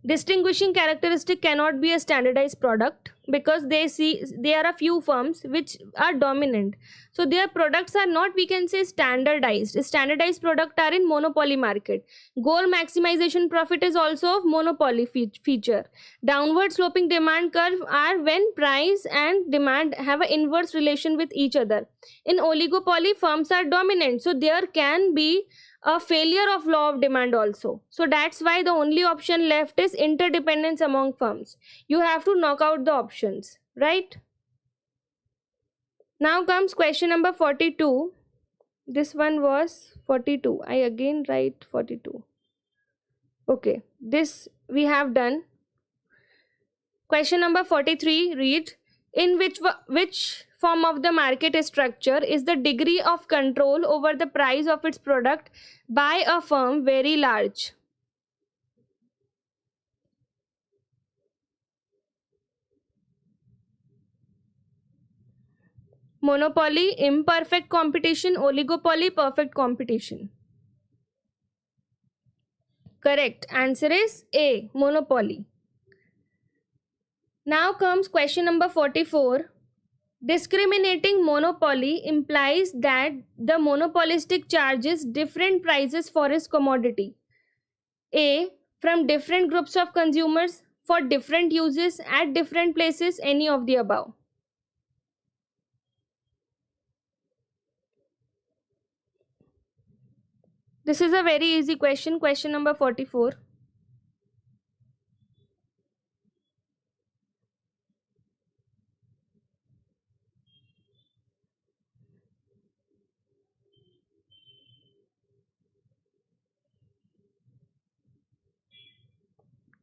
Distinguishing characteristic cannot be a standardized product because there are a few firms which are dominant, so their products are not, we can say, standardized. Standardized product are in monopoly market. Goal maximization profit is also of monopoly feature. Downward sloping demand curve are when price and demand have an inverse relation with each other. In oligopoly, firms are dominant, so there can be a failure of law of demand also. So that's why the only option left is interdependence among firms. You have to knock out the options, right? Now comes question number 42. This one was 42. I again write 42. Okay, this we have done. Question number 43 read, in which form of the market structure is the degree of control over the price of its product by a firm very large? Monopoly, imperfect competition, oligopoly, perfect competition. Correct. Answer is A, monopoly. Now comes question number 44. Discriminating monopoly implies that the monopolistic charges different prices for its commodity. A, from different groups of consumers for different uses at different places, any of the above. This is a very easy question, question number 44.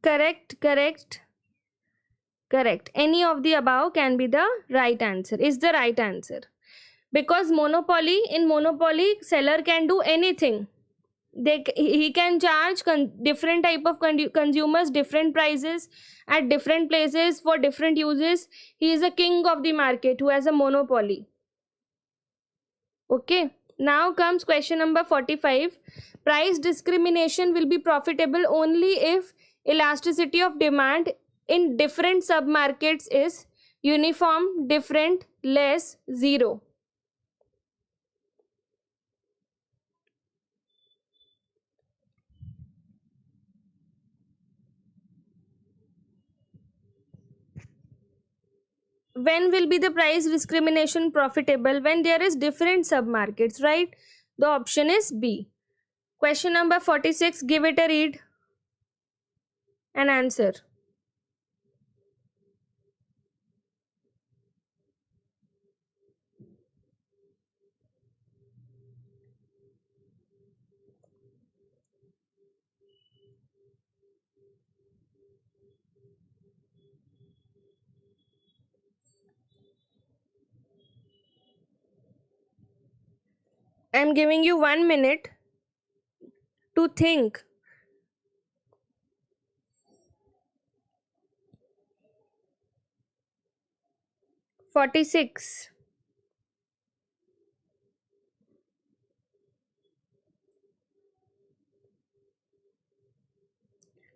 Correct, correct, correct. Any of the above can be the right answer, is the right answer. Because monopoly, in monopoly, seller can do anything. He can charge different type of consumers different prices at different places for different uses. He is a king of the market who has a monopoly. Okay, now comes question number 45. Price discrimination will be profitable only if elasticity of demand in different submarkets is uniform, different, less, zero. when will be the price discrimination profitable? When there is different submarkets, right? The option is B. Question number 46, give it a read and answer. I'm giving you 1 minute to think. 46.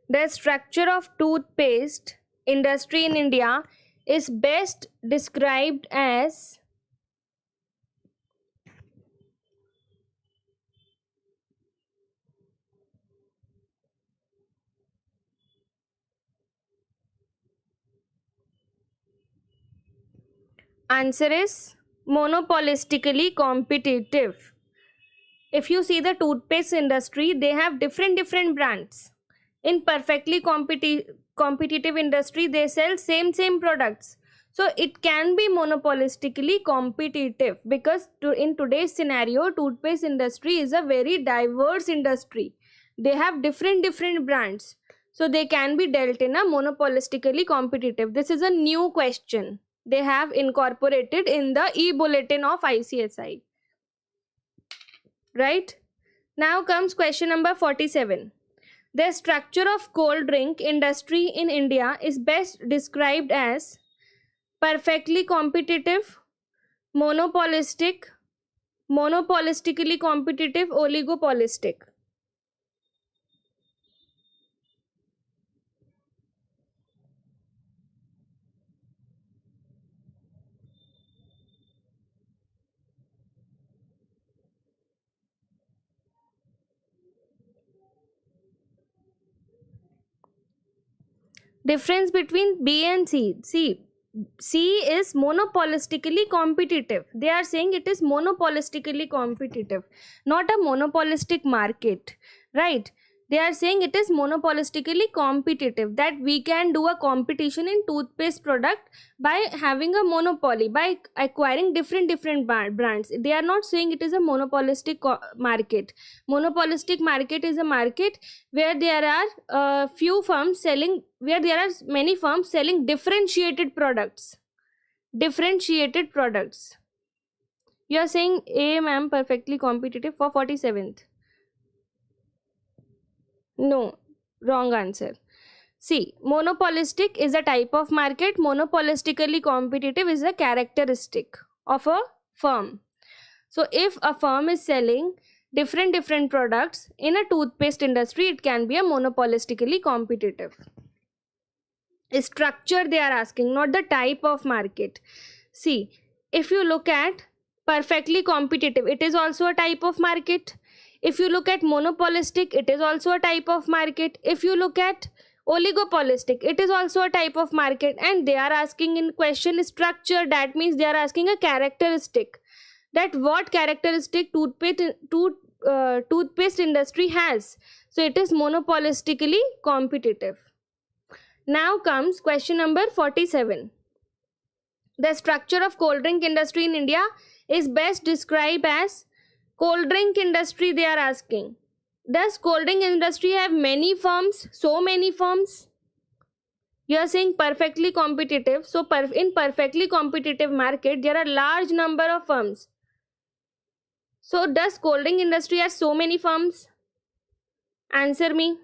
The structure of toothpaste industry in India is best described as. Answer is monopolistically competitive. If you see the toothpaste industry, they have different brands. In perfectly competitive industry, they sell same products. So it can be monopolistically competitive because in today's scenario, toothpaste industry is a very diverse industry. They have different brands. So they can be dealt in a monopolistically competitive. This is a new question they have incorporated in the e-bulletin of ICSI. Right? Now comes question number 47. The structure of cold drink industry in India is best described as perfectly competitive, monopolistic, monopolistically competitive, oligopolistic. Difference between B and C. C is monopolistically competitive. They are saying it is monopolistically competitive, not a monopolistic market, right? They are saying it is monopolistically competitive, that we can do a competition in toothpaste product by having a monopoly, by acquiring different brands. They are not saying it is a monopolistic market. Monopolistic market is a market where there are few firms selling, where there are many firms selling differentiated products. You are saying A, ma'am, perfectly competitive for 47th. No, wrong answer. See, monopolistic is a type of market. Monopolistically competitive is a characteristic of a firm. So if a firm is selling different products in a toothpaste industry, it can be a monopolistically competitive. Structure they are asking, not the type of market. See, if you look at perfectly competitive, it is also a type of market. If you look at monopolistic, it is also a type of market. If you look at oligopolistic, it is also a type of market. And they are asking in question structure, that means they are asking a characteristic, that what characteristic toothpaste industry has. So it is monopolistically competitive. Now comes question number 47. The structure of cold drink industry in India is best described as. Cold drink industry they are asking. Does cold drink industry have many firms? So many firms? You are saying perfectly competitive. So in perfectly competitive market, there are large number of firms. So does cold drink industry have so many firms? Answer me.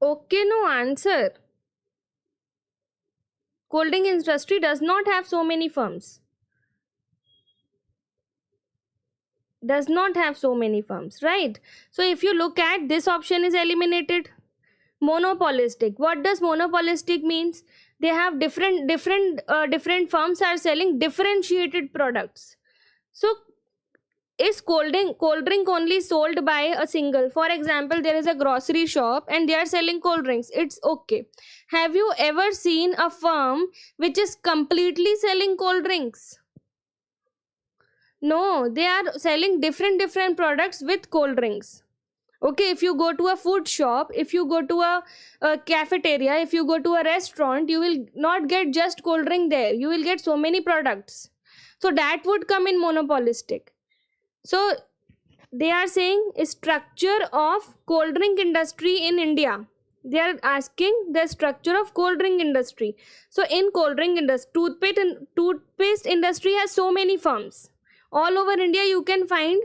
Okay, no answer. Cold drink industry does not have so many firms. Does not have so many firms, right? So if you look at this option is eliminated. Monopolistic. What does monopolistic means? They have different firms are selling differentiated products. So is cold drink only sold by a single? For example, there is a grocery shop and they are selling cold drinks, it's okay. Have you ever seen a firm which is completely selling cold drinks? No, they are selling different products with cold drinks. Okay, if you go to a food shop, if you go to a cafeteria, if you go to a restaurant, you will not get just cold drink there, you will get so many products. So that would come in monopolistic. So they are saying structure of cold drink industry in India. They are asking the structure of cold drink industry. So in cold drink industry, toothpaste industry has so many firms. All over India you can find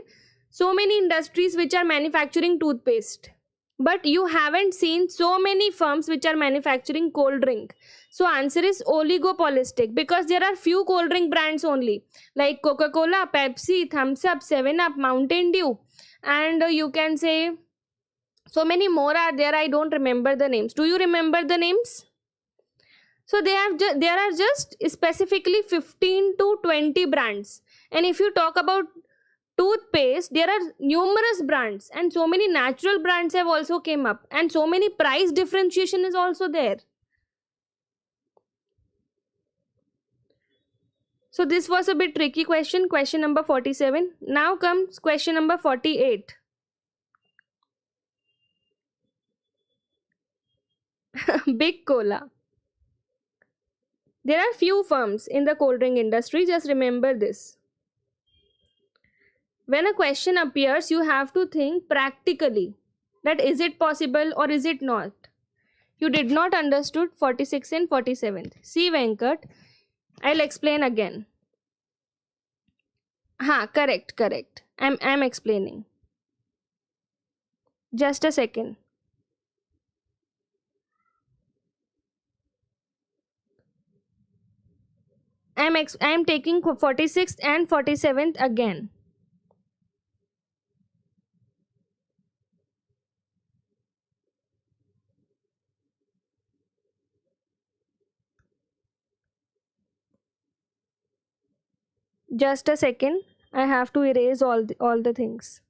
so many industries which are manufacturing toothpaste. But you haven't seen so many firms which are manufacturing cold drink. So answer is oligopolistic, because there are few cold drink brands only, like Coca-Cola, Pepsi, Thumbs Up, 7 Up, Mountain Dew, and you can say so many more are there. I don't remember the names. Do you remember the names? So there are just specifically 15 to 20 brands. And if you talk about toothpaste, there are numerous brands, and so many natural brands have also came up, and so many price differentiation is also there. So this was a bit tricky question number 47. Now comes question number 48. Big Cola. There are few firms in the cold drink industry, just remember this. When a question appears, you have to think practically that is it possible or is it not. You did not understood 46 and 47. See Venkat, I'll explain again. Correct. I'm explaining. Just a second. I'm taking 46th and 47th again. Just a second. I have to erase all the things.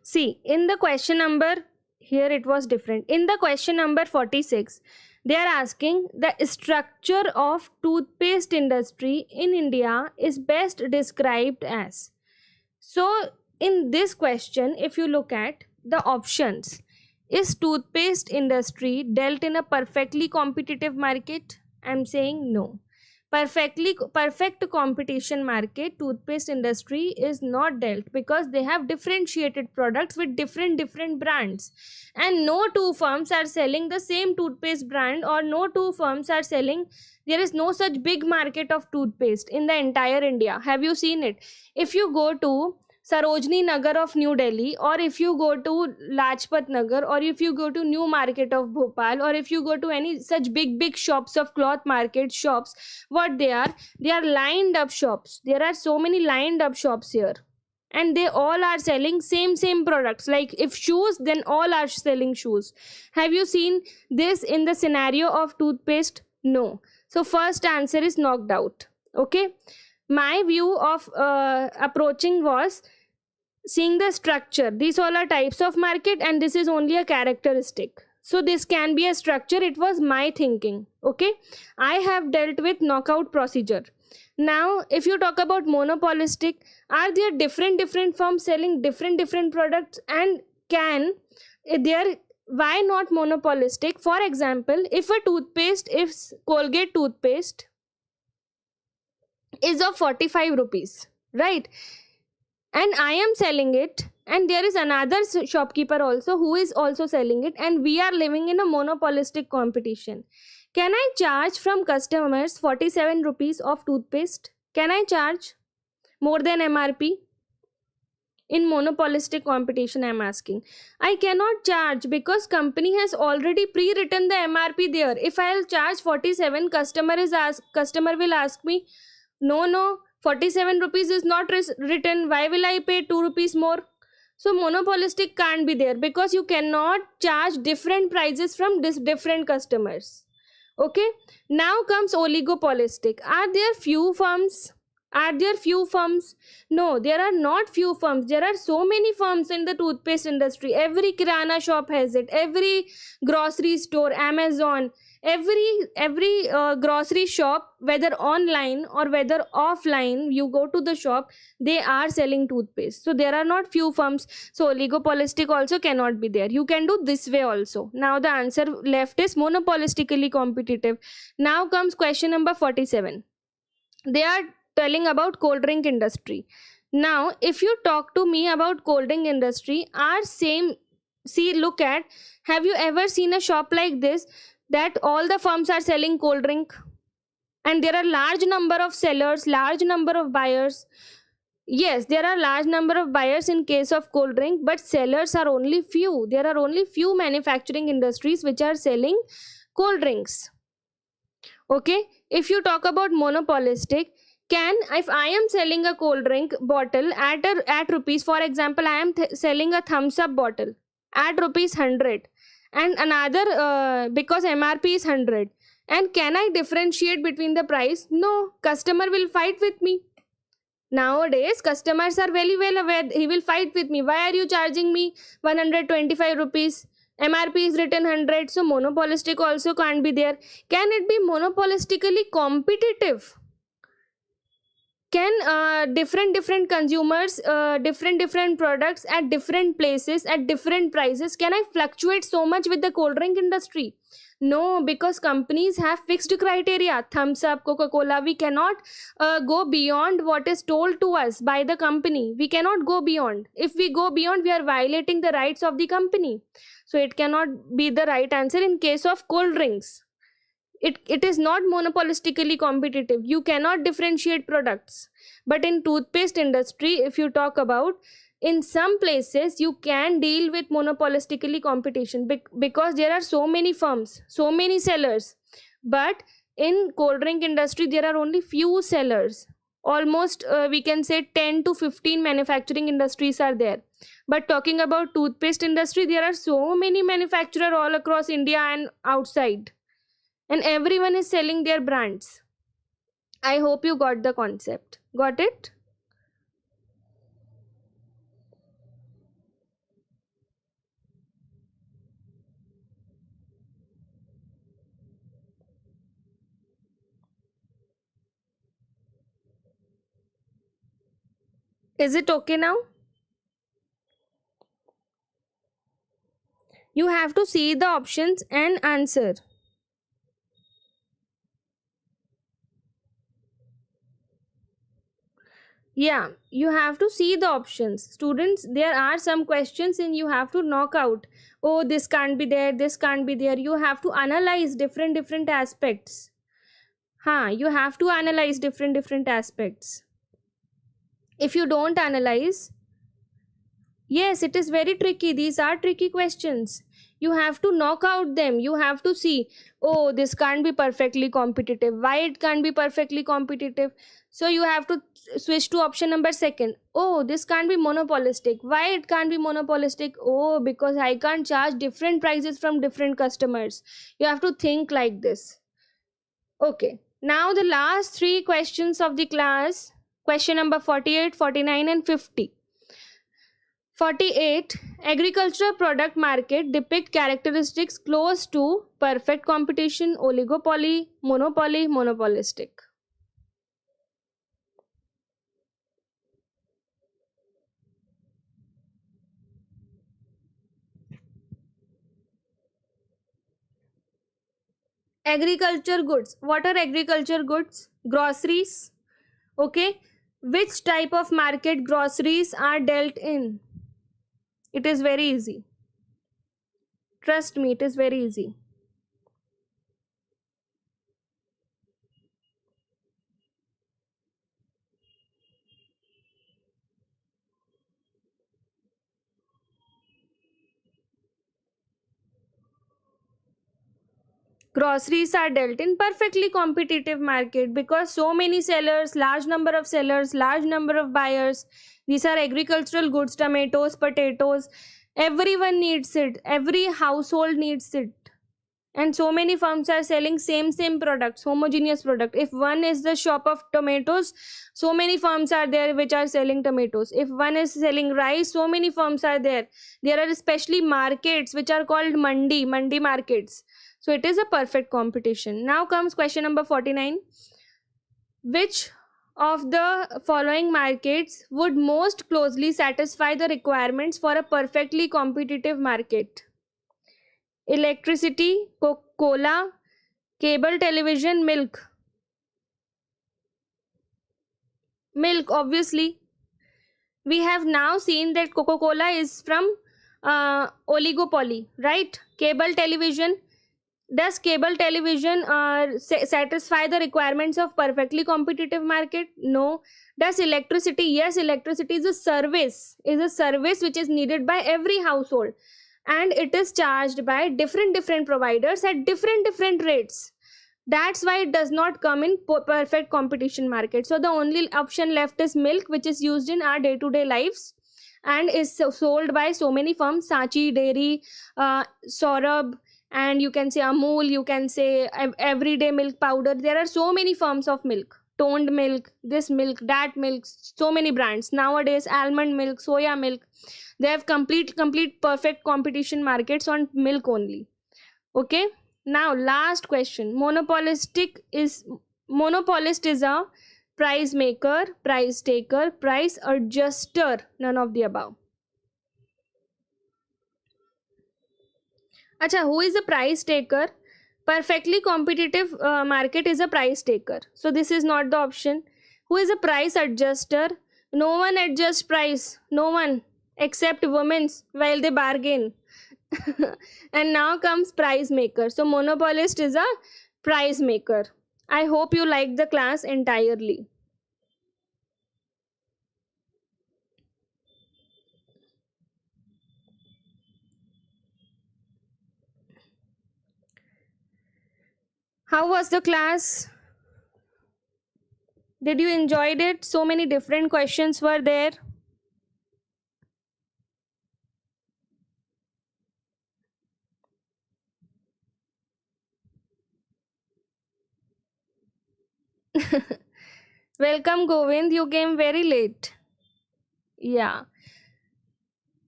See, in the question number, here it was different. In the question number 46, they are asking the structure of toothpaste industry in India is best described as. So in this question, if you look at the options, is toothpaste industry dealt in a perfectly competitive market? I'm saying no. Perfect competition market toothpaste industry is not dealt, because they have differentiated products with different brands, and no two firms are selling the same toothpaste brand, or no two firms are selling. There is no such big market of toothpaste in the entire India. Have you seen it? If you go to Sarojini Nagar of New Delhi, or if you go to Lajpat Nagar, or if you go to New Market of Bhopal, or if you go to any such big shops of cloth market shops, what they are lined up shops. There are so many lined up shops here, and they all are selling same products. Like if shoes, then all are selling shoes. Have you seen this in the scenario of toothpaste? No. So first answer is knocked out. Okay, my view of approaching was seeing the structure. These all are types of market, and this is only a characteristic. So this can be a structure. It was my thinking. Okay, I have dealt with knockout procedure. Now if you talk about monopolistic, are there different firms selling different products, and can there, why not monopolistic? For example, if Colgate toothpaste is of 45 rupees, right, and I am selling it, and there is another shopkeeper also who is also selling it, and we are living in a monopolistic competition, can I charge from customers 47 rupees of toothpaste? Can I charge more than MRP? In monopolistic competition, I am asking. I cannot charge, because company has already pre-written the MRP there. If I'll charge 47, customer will ask me, no, 47 rupees is not written, why will I pay 2 rupees more? So monopolistic can't be there, because you cannot charge different prices from different customers. Okay, now comes oligopolistic. Are there few firms? Are there few firms? No, there are not few firms. There are so many firms in the toothpaste industry. Every kirana shop has it. Every grocery store, Amazon, every grocery shop, whether online or whether offline, you go to the shop, they are selling toothpaste. So there are not few firms. So oligopolistic also cannot be there. You can do this way also. Now the answer left is monopolistically competitive. Now comes question number 47. They are telling about cold drink industry. Now if you talk to me about cold drink industry, are same. See, look at, have you ever seen a shop like this, that all the firms are selling cold drink and there are large number of sellers, large number of buyers? Yes, there are large number of buyers in case of cold drink, but sellers are only few. There are only few manufacturing industries which are selling cold drinks. Okay, if you talk about monopolistic, can, if I am selling a cold drink bottle at rupees, for example, I am selling a thumbs up bottle at rupees 100, and another because MRP is 100, and can I differentiate between the price? No, customer will fight with me. Nowadays customers are very well aware, he will fight with me, why are you charging me 125 rupees, MRP is written 100. So monopolistic also can't be there. Can it be monopolistically competitive? Can different consumers, different products at different places at different prices, can I fluctuate so much with the cold drink industry? No, because companies have fixed criteria. Thumbs up, Coca Cola, we cannot go beyond what is told to us by the company. We cannot go beyond. If we go beyond, we are violating the rights of the company. So it cannot be the right answer in case of cold drinks. It is not monopolistically competitive. You cannot differentiate products. But in toothpaste industry, if you talk about, in some places you can deal with monopolistically competition, because there are so many firms, so many sellers. But in cold drink industry there are only few sellers. Almost we can say 10 to 15 manufacturing industries are there. But talking about toothpaste industry, there are so many manufacturers all across India and outside, and everyone is selling their brands. I hope you got the concept. Got it? Is it okay now? You have to see the options and answer. Yeah, you have to see the options. Students, there are some questions and you have to knock out. Oh, this can't be there, this can't be there. You have to analyze different aspects. You have to analyze different aspects. If you don't analyze, yes, it is very tricky. These are tricky questions. You have to knock out them. You have to see, oh, this can't be perfectly competitive. Why it can't be perfectly competitive? So you have to switch to option number second. Oh, this can't be monopolistic. Why it can't be monopolistic? Oh, because I can't charge different prices from different customers. You have to think like this. Okay. Now the last three questions of the class. Question number 48, 49 and 50. 48. Agricultural product market depict characteristics close to perfect competition, oligopoly, monopoly, monopolistic. Agriculture goods. What are agriculture goods? Groceries. Okay. Which type of market groceries are dealt in? It is very easy. Trust me, it is very easy. groceries are dealt in perfectly competitive market because so many sellers, large number of sellers, large number of buyers. These are agricultural goods, tomatoes, potatoes. Everyone needs it. Every household needs it. And so many firms are selling same products, homogeneous product. If one is the shop of tomatoes, so many firms are there which are selling tomatoes. If one is selling rice, so many firms are there. There are especially markets which are called mandi markets. So it is a perfect competition. Now comes question number 49. Which of the following markets would most closely satisfy the requirements for a perfectly competitive market? Electricity, cola, cable television, milk. Milk, obviously. We have now seen that Coca-Cola is from oligopoly, right? Cable television. Does cable television satisfy the requirements of perfectly competitive market? No. Does electricity? Yes, electricity is a service. Is a service which is needed by every household, and it is charged by different providers at different rates. That's why it does not come in perfect competition market. So the only option left is milk, which is used in our day-to-day lives and is sold by so many firms: Sachi Dairy, Saurabh, and you can say Amul, you can say everyday milk powder. There are so many forms of milk: toned milk, this milk, that milk, so many brands nowadays. Almond milk, soya milk. They have complete perfect competition markets on milk only. Okay. Now last question. Monopolist is a price maker, price taker, price adjuster, none of the above. Acha, who is a price taker? Perfectly competitive market is a price taker. So this is not the option. Who is a price adjuster? No one adjusts price. No one except women while they bargain. And now comes price maker. So monopolist is a price maker. I hope you like the class entirely. How was the class? Did you enjoyed it? So many different questions were there. Welcome, Govind. You came very late. Yeah.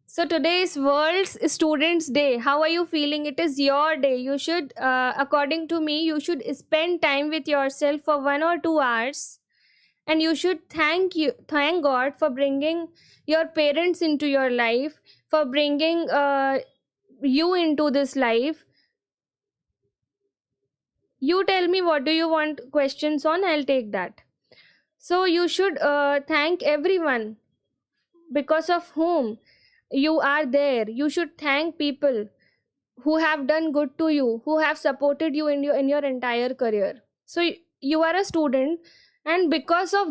So today is World's Students Day. How are you feeling? It is your day. You should, according to me, you should spend time with yourself for 1 or 2 hours, and you should thank God for bringing your parents into your life, for bringing you into this life. You tell me, what do you want questions on? I'll take that. So you should thank everyone because of whom you are there. You should thank people who have done good to you, who have supported you in your entire career. So you are a student, and because of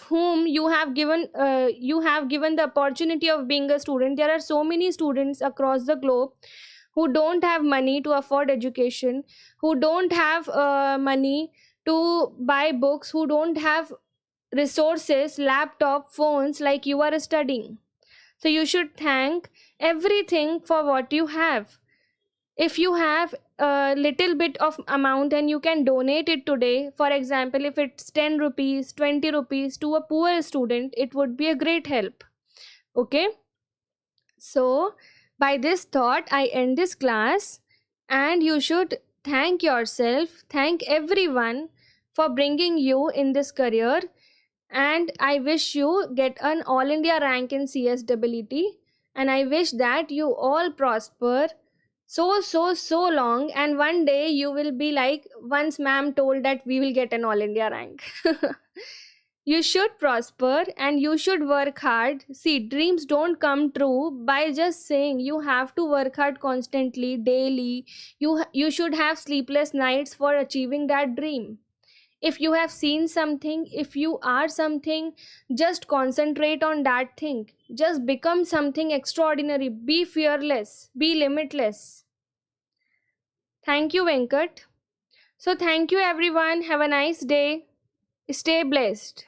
whom you have given the opportunity of being a student. There are so many students across the globe who don't have money to afford education, who don't have money to buy books, who don't have resources, laptop, phones like you are studying. So you should thank everything for what you have. If you have a little bit of amount and you can donate it today, for example, if it's 10 rupees, 20 rupees to a poor student, it would be a great help. Okay. So by this thought, I end this class, and you should thank yourself, thank everyone for bringing you in this career, and I wish you get an all India rank in CSWT, and I wish that you all prosper so long, and one day you will be like once ma'am told that we will get an all India rank. You should prosper and you should work hard. See, dreams don't come true by just saying. You have to work hard constantly, daily. You should have sleepless nights for achieving that dream. If you have seen something, if you are something, just concentrate on that thing. Just become something extraordinary. Be fearless, be limitless. Thank you, Venkat. So, thank you everyone. Have a nice day. Stay blessed.